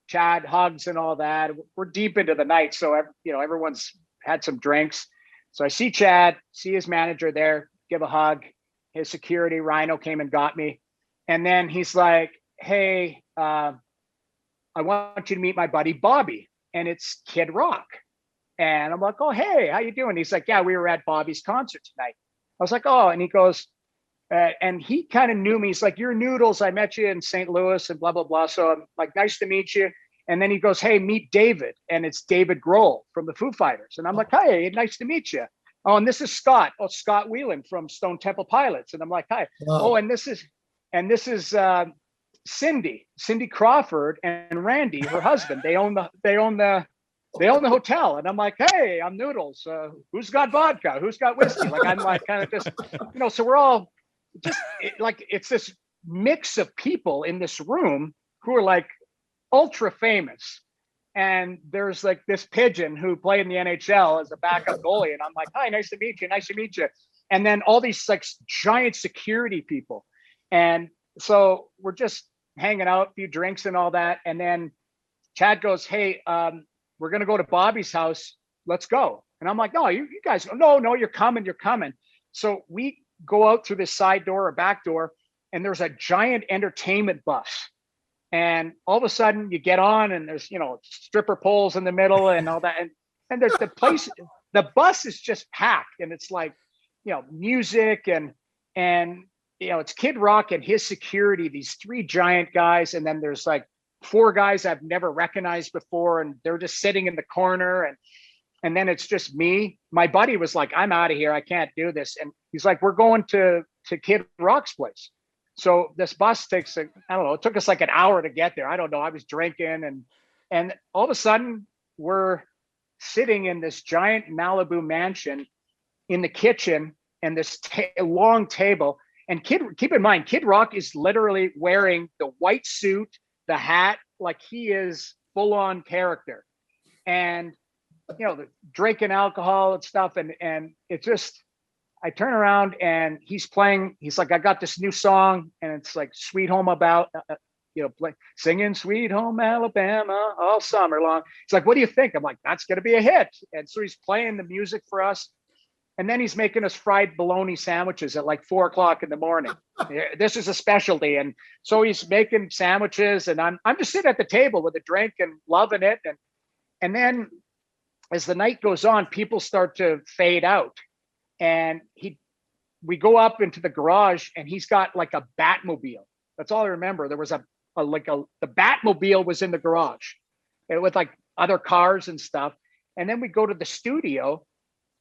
Chad hugs and all that. We're deep into the night, so everyone's had some drinks. So I see Chad, see his manager there, give a hug. His security, Rhino, came and got me. And then he's like, hey, I want you to meet my buddy Bobby, and it's Kid Rock. And I'm like, oh, hey, how you doing? He's like, yeah, we were at Bobby's concert tonight. I was like, oh, and he goes, and he kind of knew me. He's like, you're Noodles. I met you in St. Louis and blah, blah, blah. So I'm like, nice to meet you. And then he goes, hey, meet David. And it's David Grohl from the Foo Fighters. And I'm like, hi, nice to meet you. Oh, and this is Scott. Oh, Scott Whelan from Stone Temple Pilots. And I'm like, hi. Wow. Oh, and this is Cindy Crawford and Randy, her husband. They own the hotel. And I'm like, hey, I'm Noodles. Who's got vodka? Who's got whiskey? Like, I'm like kind of just, so we're all just it's this mix of people in this room who are like ultra famous. And there's like this pigeon who played in the NHL as a backup goalie. And I'm like, hi, nice to meet you. Nice to meet you. And then all these like giant security people. And so we're just hanging out, a few drinks and all that. And then Chad goes, hey, we're going to go to Bobby's house. Let's go. And I'm like, no, you guys, no, you're coming. So we go out through this side door or back door, and there's a giant entertainment bus. And all of a sudden you get on and there's, stripper poles in the middle and all that. And there's the bus is just packed, and it's like, music and it's Kid Rock and his security, these three giant guys. And then there's like four guys I've never recognized before, and they're just sitting in the corner. And then it's just me. My buddy was like, I'm out of here. I can't do this. And he's like, we're going to Kid Rock's place. So this bus takes, it took us like an hour to get there. I don't know. I was drinking and all of a sudden we're sitting in this giant Malibu mansion in the kitchen, and this long table. And keep in mind, Kid Rock is literally wearing the white suit, the hat, like he is full on character. And drinking alcohol and stuff. And it just, I turn around and he's playing, he's like, I got this new song, and it's like Sweet Home singing Sweet Home Alabama all summer long. He's like, what do you think? I'm like, that's going to be a hit. And so he's playing the music for us. And then he's making us fried bologna sandwiches at like 4 o'clock in the morning. This is a specialty. And so he's making sandwiches, and I'm just sitting at the table with a drink and loving it. And then as the night goes on, people start to fade out, and we go up into the garage, and he's got like a Batmobile. That's all I remember. There was the Batmobile was in the garage with like other cars and stuff. And then we go to the studio,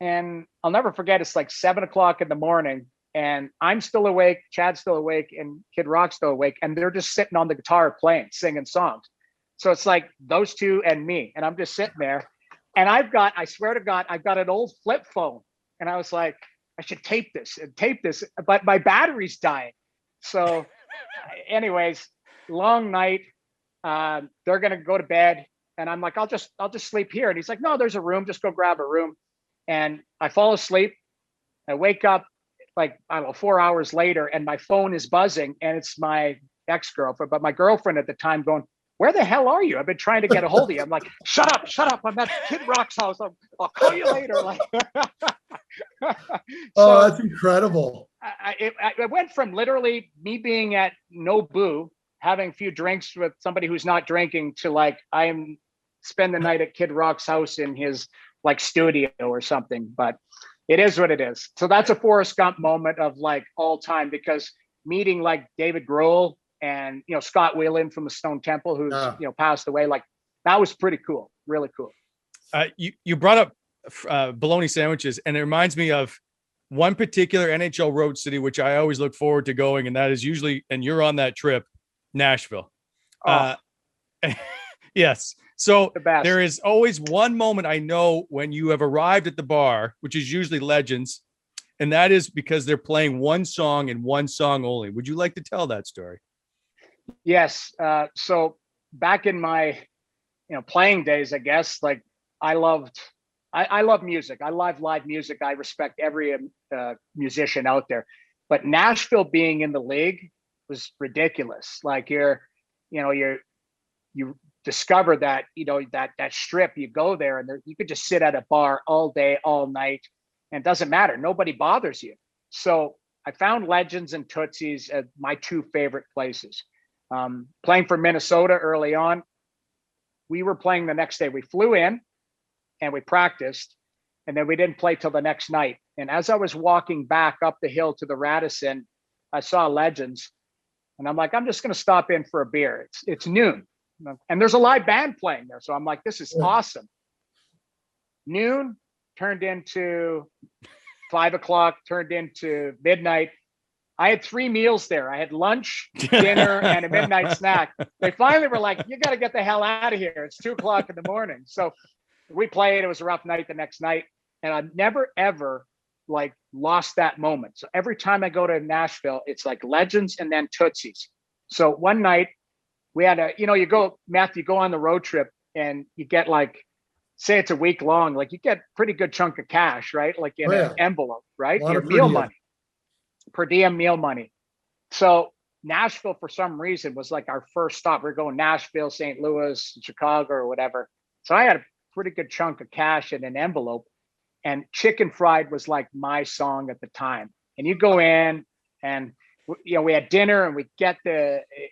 and I'll never forget, it's like 7 o'clock in the morning, and I'm still awake, Chad's still awake, and Kid Rock's still awake, and they're just sitting on the guitar playing, singing songs. So it's like those two and me, and I'm just sitting there. And I swear to God, I've got an old flip phone. And I was like, I should tape this, but my battery's dying. So anyways, long night. They're going to go to bed. And I'm like, I'll just sleep here. And he's like, no, there's a room. Just go grab a room. And I fall asleep. I wake up like, 4 hours later, and my phone is buzzing, and it's my ex-girlfriend, but my girlfriend at the time going, where the hell are you? I've been trying to get a hold of you. I'm like, shut up. I'm at Kid Rock's house. I'll call you later. Like, oh, that's incredible. I went from literally me being at Nobu, having a few drinks with somebody who's not drinking, to like, spend the night at Kid Rock's house in his like studio or something. But it is what it is. So that's a Forrest Gump moment of like all time, because meeting like David Grohl and Scott Weiland from the Stone Temple, who's passed away, like that was pretty cool, really cool. You brought up bologna sandwiches, and it reminds me of one particular NHL road city which I always look forward to going, and that is usually, and you're on that trip, Nashville. Yes. So there is always one moment I know when you have arrived at the bar, which is usually Legends, and that is because they're playing one song and one song only. Would you like to tell that story? Yes. So back in my, playing days, I guess, like I love music. I love live music. I respect every musician out there, but Nashville being in the league was ridiculous. Like you discover that, that strip, you go there and you could just sit at a bar all day, all night, and it doesn't matter. Nobody bothers you. So I found Legends and Tootsie's as my two favorite places. Playing for Minnesota early on, we were playing the next day. We flew in and we practiced, and then we didn't play till the next night. And as I was walking back up the hill to the Radisson, I saw Legends, and I'm like, I'm just going to stop in for a beer. It's noon, and there's a live band playing there. So I'm like, this is awesome. Noon turned into 5 o'clock, turned into midnight. I had 3 meals there. I had lunch, dinner, and a midnight snack. They finally were like, you got to get the hell out of here. It's 2 o'clock in the morning. So we played. It was a rough night the next night. And I've never, ever like lost that moment. So every time I go to Nashville, it's like Legends and then Tootsie's. So one night we had you go on the road trip and you get like, say it's a week long, like you get pretty good chunk of cash, right? Like in an envelope, right? Your meal money, per diem meal money. So Nashville, for some reason, was like our first stop. We're going Nashville, St. Louis, Chicago, or whatever. So I had a pretty good chunk of cash in an envelope, and Chicken Fried was like my song at the time. And you go in, and we had dinner, and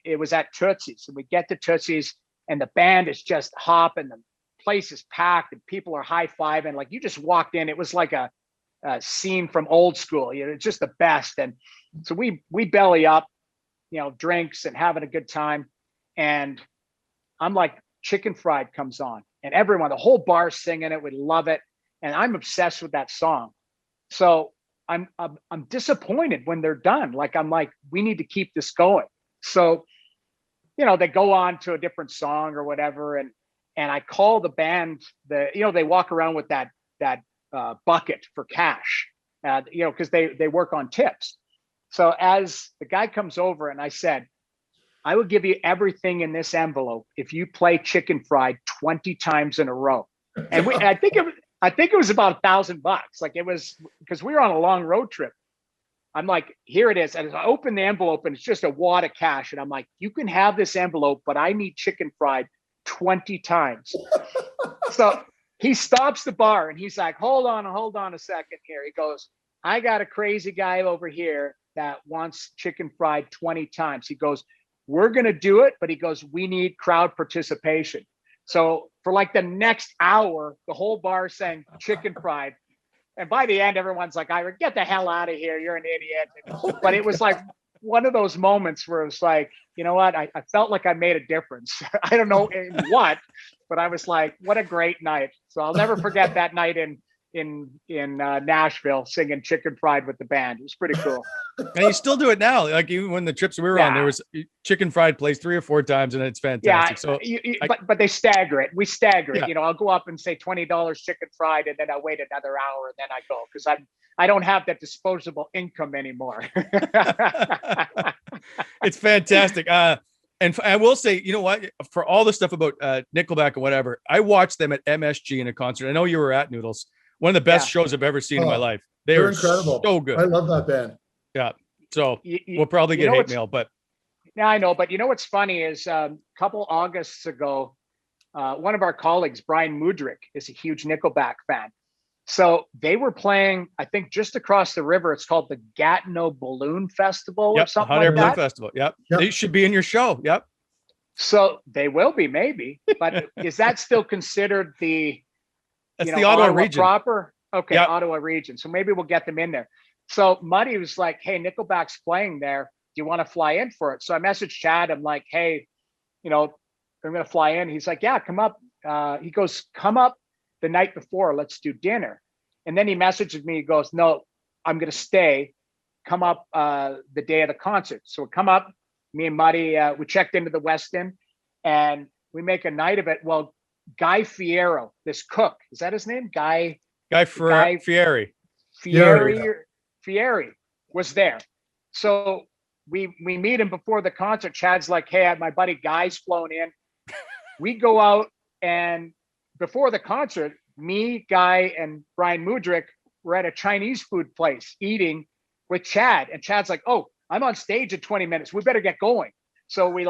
it was at Tootsie's, and we get to Tootsie's, and the band is just hopping, the place is packed, and people are high-fiving. Like, you just walked in, it was like a scene from Old School. It's just the best. And so we belly up, drinks and having a good time. And I'm like, Chicken Fried comes on, and everyone, the whole bar singing it. We love it. And I'm obsessed with that song. So I'm disappointed when they're done. Like, I'm like, we need to keep this going. So, they go on to a different song or whatever. And I call the band, they walk around with that bucket for cash, because they work on tips. So as the guy comes over, and I said, I will give you everything in this envelope if you play Chicken Fried 20 times in a row. And I think it was about $1,000. Like, it was, because we were on a long road trip. I'm like, here it is. And I open the envelope, and it's just a wad of cash. And I'm like, you can have this envelope, but I need Chicken Fried 20 times. So he stops the bar, and he's like, hold on a second here. He goes, I got a crazy guy over here that wants Chicken Fried 20 times. He goes, we're going to do it, but he goes, we need crowd participation. So for like the next hour, the whole bar sang Chicken Fried. And by the end, everyone's like, Ira, get the hell out of here. You're an idiot. But it was like one of those moments where it was like, you know what? I felt like I made a difference. I don't know in what, but I was like, what a great night. So I'll never forget that night in Nashville singing Chicken Fried with the band. It was pretty cool. And you still do it now. Like, even when the trips we were on, there was Chicken Fried plays 3 or 4 times, and it's fantastic. So, but they stagger it. We stagger it. I'll go up and say $20 Chicken Fried, and then I wait another hour, and then I go, because I don't have that disposable income anymore. It's fantastic. And I will say, you know what? For all the stuff about Nickelback and whatever, I watched them at MSG in a concert. I know you were at Noodles. One of the best shows I've ever seen in my life. They're incredible. So good. I love that band. Yeah. So we'll probably get hate mail, but. Yeah, I know. But what's funny is a couple Augusts ago, one of our colleagues, Brian Mudrick, is a huge Nickelback fan. So they were playing, I think, just across the river. It's called the Gatineau Balloon Festival or something like that. Balloon Festival. Yep. They should be in your show. Yep. So they will be, maybe. But is that still considered the Ottawa region proper? Okay, Ottawa region. So maybe we'll get them in there. So Muddy was like, hey, Nickelback's playing there. Do you want to fly in for it? So I messaged Chad. I'm like, hey, I'm going to fly in. He's like, yeah, come up. He goes, come up the night before. Let's do dinner. And then he messages me. He goes, no, I'm going to stay. Come up the day of the concert. So we come up. Me and Muddy, we checked into the Westin, and we make a night of it. Well, Guy Fieri, this cook, is that his name? Fieri. Fieri was there. So we meet him before the concert. Chad's like, hey, my buddy Guy's flown in. We go out, and before the concert, me, Guy, and Brian Mudrick were at a Chinese food place eating with Chad. And Chad's like, oh, I'm on stage in 20 minutes. We better get going. So we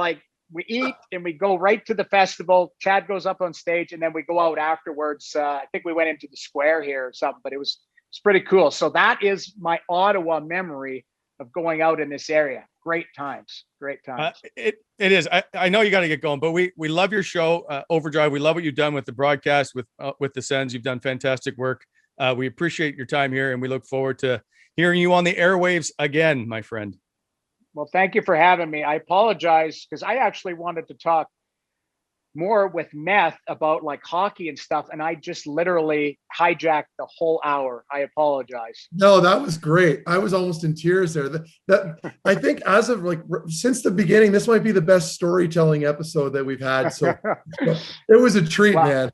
eat and we go right to the festival. Chad goes up on stage, and then we go out afterwards. I think we went into the square here or something, but it's pretty cool. So that is my Ottawa memory of going out in this area. Great times. It is. I know you got to get going, but we love your show, Overdrive. We love what you've done with the broadcast, with the Sens. You've done fantastic work. We appreciate your time here, and we look forward to hearing you on the airwaves again, my friend. Well, thank you for having me. I apologize because I actually wanted to talk more with Meth about like hockey and stuff, and I just literally hijacked the whole hour. I apologize. No, that was great. I was almost in tears there. That I think as of since the beginning, this might be the best storytelling episode that we've had. So it was a treat, man.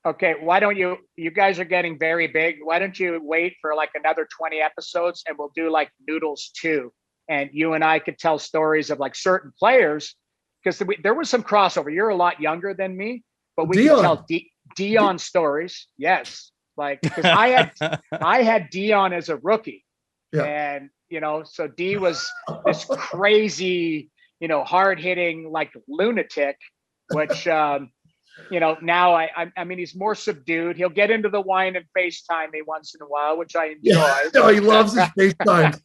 Okay, why don't you guys are getting very big. Why don't you wait for like another 20 episodes, and we'll do like Noodles 2. And you and I could tell stories of like certain players because there was some crossover. You're a lot younger than me, but we Dion. could tell Dion stories. Yes. Like, because I had Dion as a rookie. Yeah. And, so D was this crazy, hard hitting, like lunatic, which, now I mean, he's more subdued. He'll get into the wine and FaceTime me once in a while, which I enjoy. Yeah. No, he loves his FaceTimes.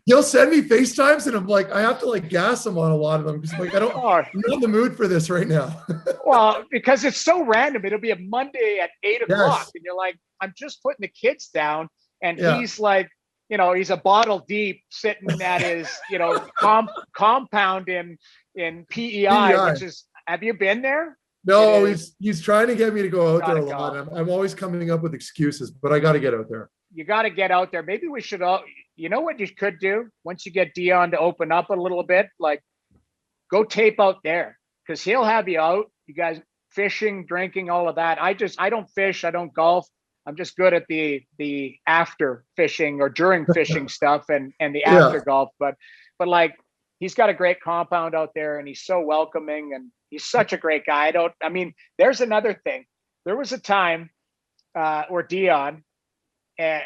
He'll send me FaceTimes, and I'm like, I have to like gas him on a lot of them because like I'm not in the mood for this right now. Well, because it's so random. It'll be a Monday at 8:00, and you're like, I'm just putting the kids down, and he's like, he's a bottle deep sitting at his, compound in PEI, which is. Have you been there? No, he's trying to get me to go out there a lot. I'm always coming up with excuses, but I got to get out there. You got to get out there. Maybe we should all, what you could do once you get Dion to open up a little bit, like go tape out there because he'll have you out. You guys fishing, drinking, all of that. I don't fish. I don't golf. I'm just good at the after fishing or during fishing stuff and the after golf. But like, he's got a great compound out there and he's so welcoming and he's such a great guy. There's another thing. There was a time where Dion and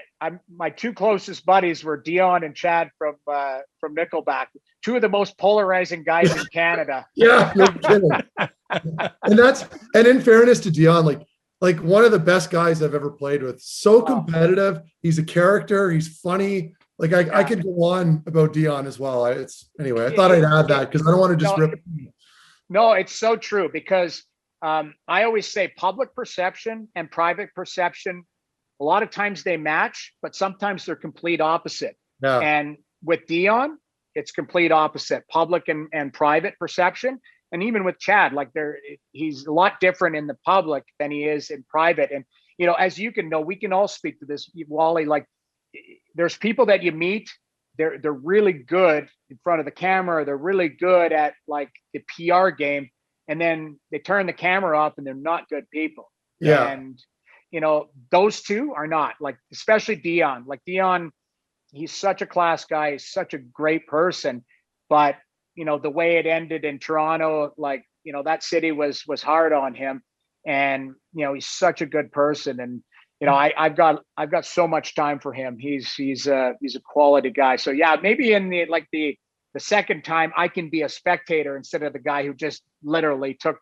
my two closest buddies were Dion and Chad from Nickelback, two of the most polarizing guys in Canada. Yeah, no kidding. and in fairness to Dion, like one of the best guys I've ever played with. So competitive. He's a character. He's funny. Like I could go on about Dion as well. I thought I'd add that because I don't want to just rip. No, it's so true because I always say public perception and private perception, a lot of times they match, but sometimes they're complete opposite. Yeah. And with Dion, it's complete opposite, public and private perception. And even with Chad, like he's a lot different in the public than he is in private. And, as you can know, we can all speak to this, Wally, like there's people that you meet, they're really good in front of the camera. They're really good at like the PR game. And then they turn the camera off and they're not good people. Yeah. And, those two are not, like, especially Dion. Like Dion, he's such a class guy. He's such a great person. But, the way it ended in Toronto, like, that city was hard on him. And, he's such a good person. And, I've got so much time for him. He's a quality guy. So yeah, maybe in the second time I can be a spectator instead of the guy who just literally took,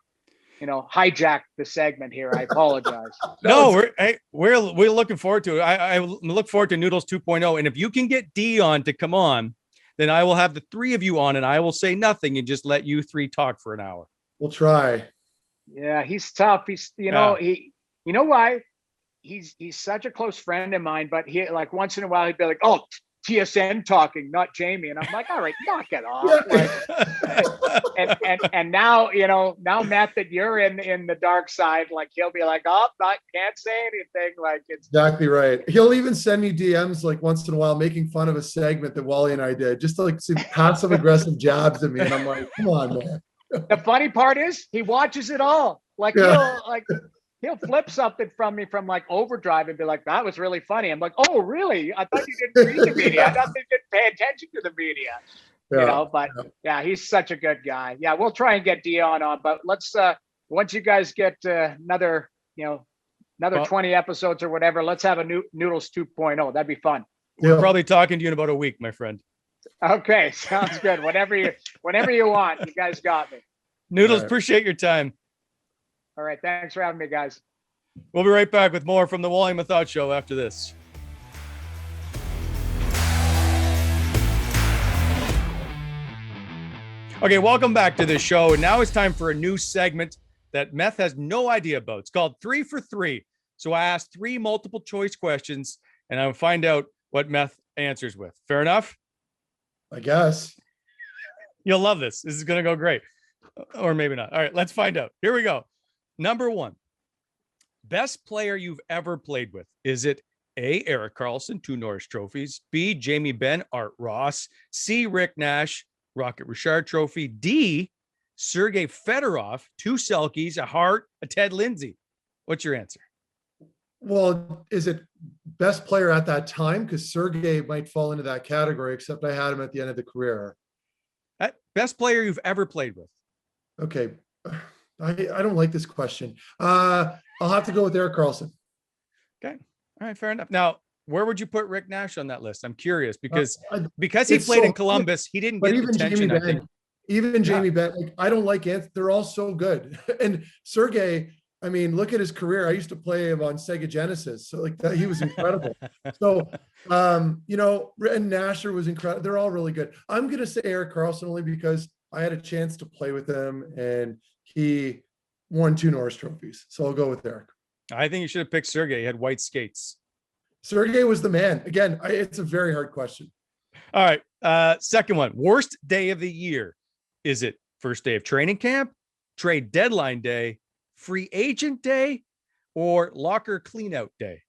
hijacked the segment here. I apologize. No, we're looking forward to it. I look forward to Noodles 2.0. And if you can get Dion to come on, then I will have the three of you on and I will say nothing and just let you three talk for an hour. We'll try. Yeah, he's tough. He's, why? He's such a close friend of mine, but he like once in a while he'd be like, "Oh, TSN talking, not Jamie," and I'm like, "All right, knock it off." Like, and now now Meth, that you're in the dark side, like he'll be like, "Oh, can't say anything." Like it's exactly right. He'll even send me DMs like once in a while, making fun of a segment that Wally and I did, just to like some passive aggressive jabs at me, and I'm like, "Come on, man." The funny part is he watches it all. Like he'll flip something from me from like Overdrive and be like, "That was really funny." I'm like, "Oh, really? I thought you didn't read the media. I thought you didn't pay attention to the media." But he's such a good guy. Yeah, we'll try and get Dion on, but let's once you guys get another 20 episodes or whatever, let's have a new Noodles 2.0. That'd be fun. We're probably talking to you in about a week, my friend. Okay, sounds good. Whenever you want, you guys got me. Noodles, appreciate your time. All right. Thanks for having me, guys. We'll be right back with more from the Wally Methot Show after this. Okay, welcome back to the show. And now it's time for a new segment that Meth has no idea about. It's called 3 for 3. So I asked 3 multiple choice questions and I'll find out what Meth answers with. Fair enough? I guess. You'll love this. This is going to go great. Or maybe not. All right, let's find out. Here we go. Number 1, best player you've ever played with. Is it A, Eric Carlson, 2 Norris trophies, B, Jamie Benn, Art Ross, C, Rick Nash, Rocket Richard trophy, D, Sergei Fedorov, 2 Selkies, a Hart, a Ted Lindsay? What's your answer? Well, is it best player at that time? Because Sergei might fall into that category, except I had him at the end of the career. Best player you've ever played with. Okay. I don't like this question. I'll have to go with Erik Karlsson. Okay. All right. Fair enough. Now, where would you put Rick Nash on that list? I'm curious because he It's played so in Columbus, he didn't But get the even Jamie attention, I think. Benn, Jamie Benn, like, I don't like it. They're all so good. And Sergey, I mean, look at his career. I used to play him on Sega Genesis. So like that, he was incredible. So, you know, and Nasher was incredible. They're all really good. I'm going to say Erik Karlsson only because I had a chance to play with him and he won 2 Norris trophies. So I'll go with Erik. I think you should have picked Sergey. He had white skates. Sergey was the man. Again, it's a very hard question. All right. Second one, worst day of the year. Is it first day of training camp, trade deadline day, free agent day, or locker cleanout day?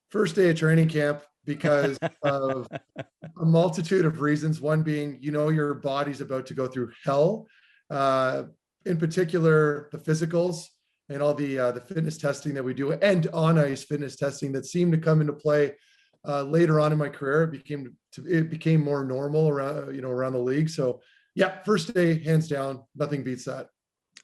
First day of training camp because of a multitude of reasons. One being, you know, your body's about to go through hell. In particular, the physicals and all the fitness testing that we do, and on ice fitness testing that seemed to come into play later on in my career. It became more normal around the league. So yeah, first day, hands down, nothing beats that.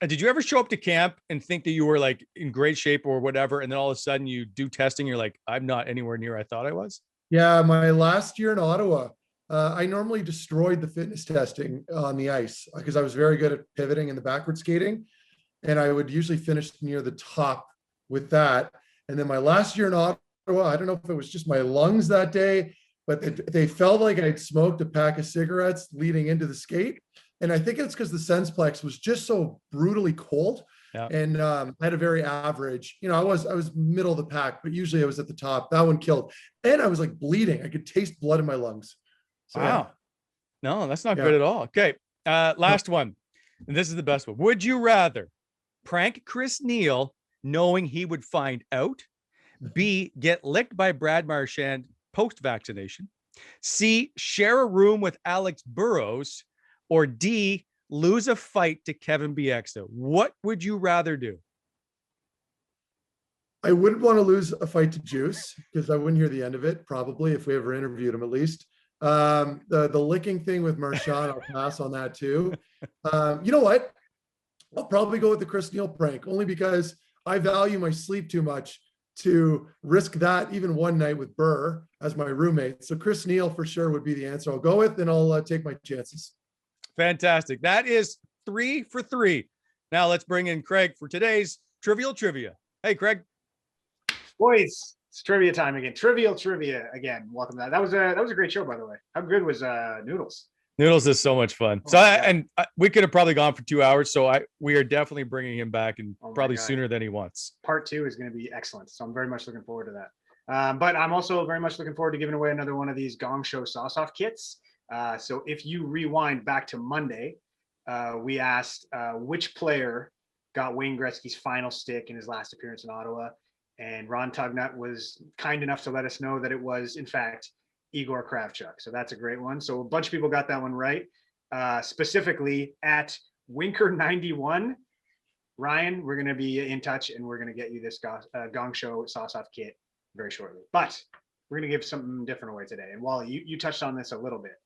Did you ever show up to camp and think that you were like in great shape or whatever, and then all of a sudden you do testing, you're like, I'm not anywhere near I thought I was? Yeah, my last year in Ottawa, I normally destroyed the fitness testing on the ice because I was very good at pivoting and the backward skating, and I would usually finish near the top with that. And then my last year in Ottawa, I don't know if it was just my lungs that day, but they felt like I'd smoked a pack of cigarettes leading into the skate. And I think it's because the Sensplex was just so brutally cold. Yeah. And I had a very average, you know, I was middle of the pack, but usually I was at the top. That one killed. And I was like bleeding. I could taste blood in my lungs. So, wow. Yeah. No, that's not good at all. Okay. Last one. And this is the best one. Would you rather prank Chris Neil knowing he would find out? B, get licked by Brad Marchand post-vaccination? C, share a room with Alex Burrows? Or D, lose a fight to Kevin Bieksa? What would you rather do? I wouldn't want to lose a fight to Juice because I wouldn't hear the end of it, probably, if we ever interviewed him at least. The licking thing with Marchand, I'll pass on that too. You know what? I'll probably go with the Chris Neil prank, only because I value my sleep too much to risk that even one night with Burr as my roommate. So Chris Neil for sure would be the answer I'll go with, and I'll take my chances. Fantastic. That is 3 for 3. Now let's bring in Craig for today's Trivial Trivia. Hey, Craig. Boys, it's trivia time again. Trivial Trivia again. Welcome to that. That was a great show, by the way. How good was Noodles? Noodles is so much fun. Oh, we could have probably gone for 2 hours. So we are definitely bringing him back, and probably sooner than he wants. Part 2 is going to be excellent. So I'm very much looking forward to that. But I'm also very much looking forward to giving away another one of these Gong Show sauce-off kits. So if you rewind back to Monday, we asked which player got Wayne Gretzky's final stick in his last appearance in Ottawa. And Ron Tugnut was kind enough to let us know that it was, in fact, Igor Kravchuk. So that's a great one. So a bunch of people got that one right. Specifically at Winker91. Ryan, we're going to be in touch, and we're going to get you this Gong Show sauce-off kit very shortly. But we're going to give something different away today. And Wally, you touched on this a little bit.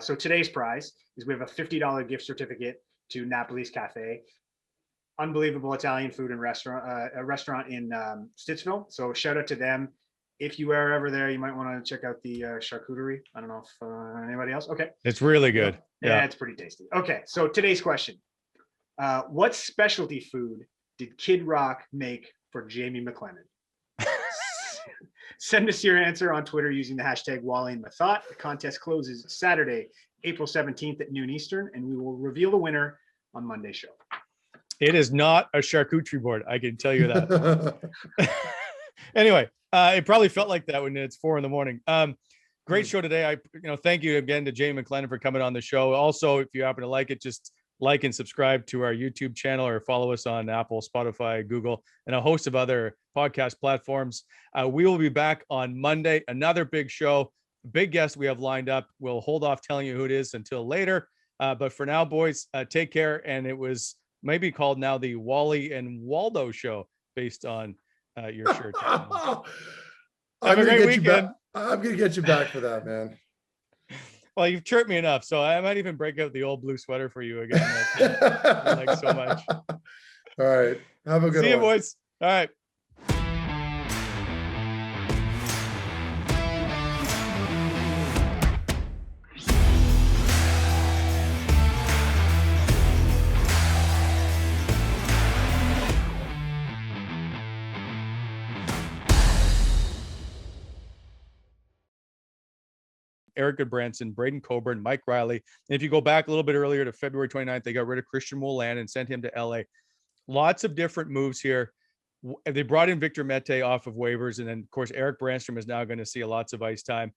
So today's prize is we have a $50 gift certificate to Napoli's Cafe. Unbelievable Italian food and restaurant, a restaurant in Stittsville. So shout out to them. If you are ever there, you might want to check out the charcuterie. I don't know if anybody else. Okay. It's really good. Yeah, it's pretty tasty. Okay. So today's question. What specialty food did Kid Rock make for Jamie McLennan? Send us your answer on Twitter using the hashtag Wally and Methot. The contest closes Saturday, April 17th at noon Eastern, and we will reveal the winner on Monday's show. It is not a charcuterie board. I can tell you that. Anyway, it probably felt like that when it's 4 a.m. Great show today. Thank you again to Jamie McLennan for coming on the show. Also, if you happen to like it, just like and subscribe to our YouTube channel or follow us on Apple, Spotify, Google, and a host of other podcast platforms. We will be back on Monday. Another big show, big guest we have lined up. We'll hold off telling you who it is until later. But for now, boys, take care. And it was maybe called now the Wally and Waldo show based on your shirt. Have a great weekend. I'm going to get you back for that, man. Well, you've chirped me enough, so I might even break out the old blue sweater for you again. That I like so much. All right. Have a good See you, one. boys. All right. Eric Goodbranson, Braden Coburn, Mike Riley. And if you go back a little bit earlier to February 29th, they got rid of Christian Moulin and sent him to LA. Lots of different moves here. They brought in Victor Mete off of waivers. And then, of course, Eric Brandstrom is now going to see lots of ice time.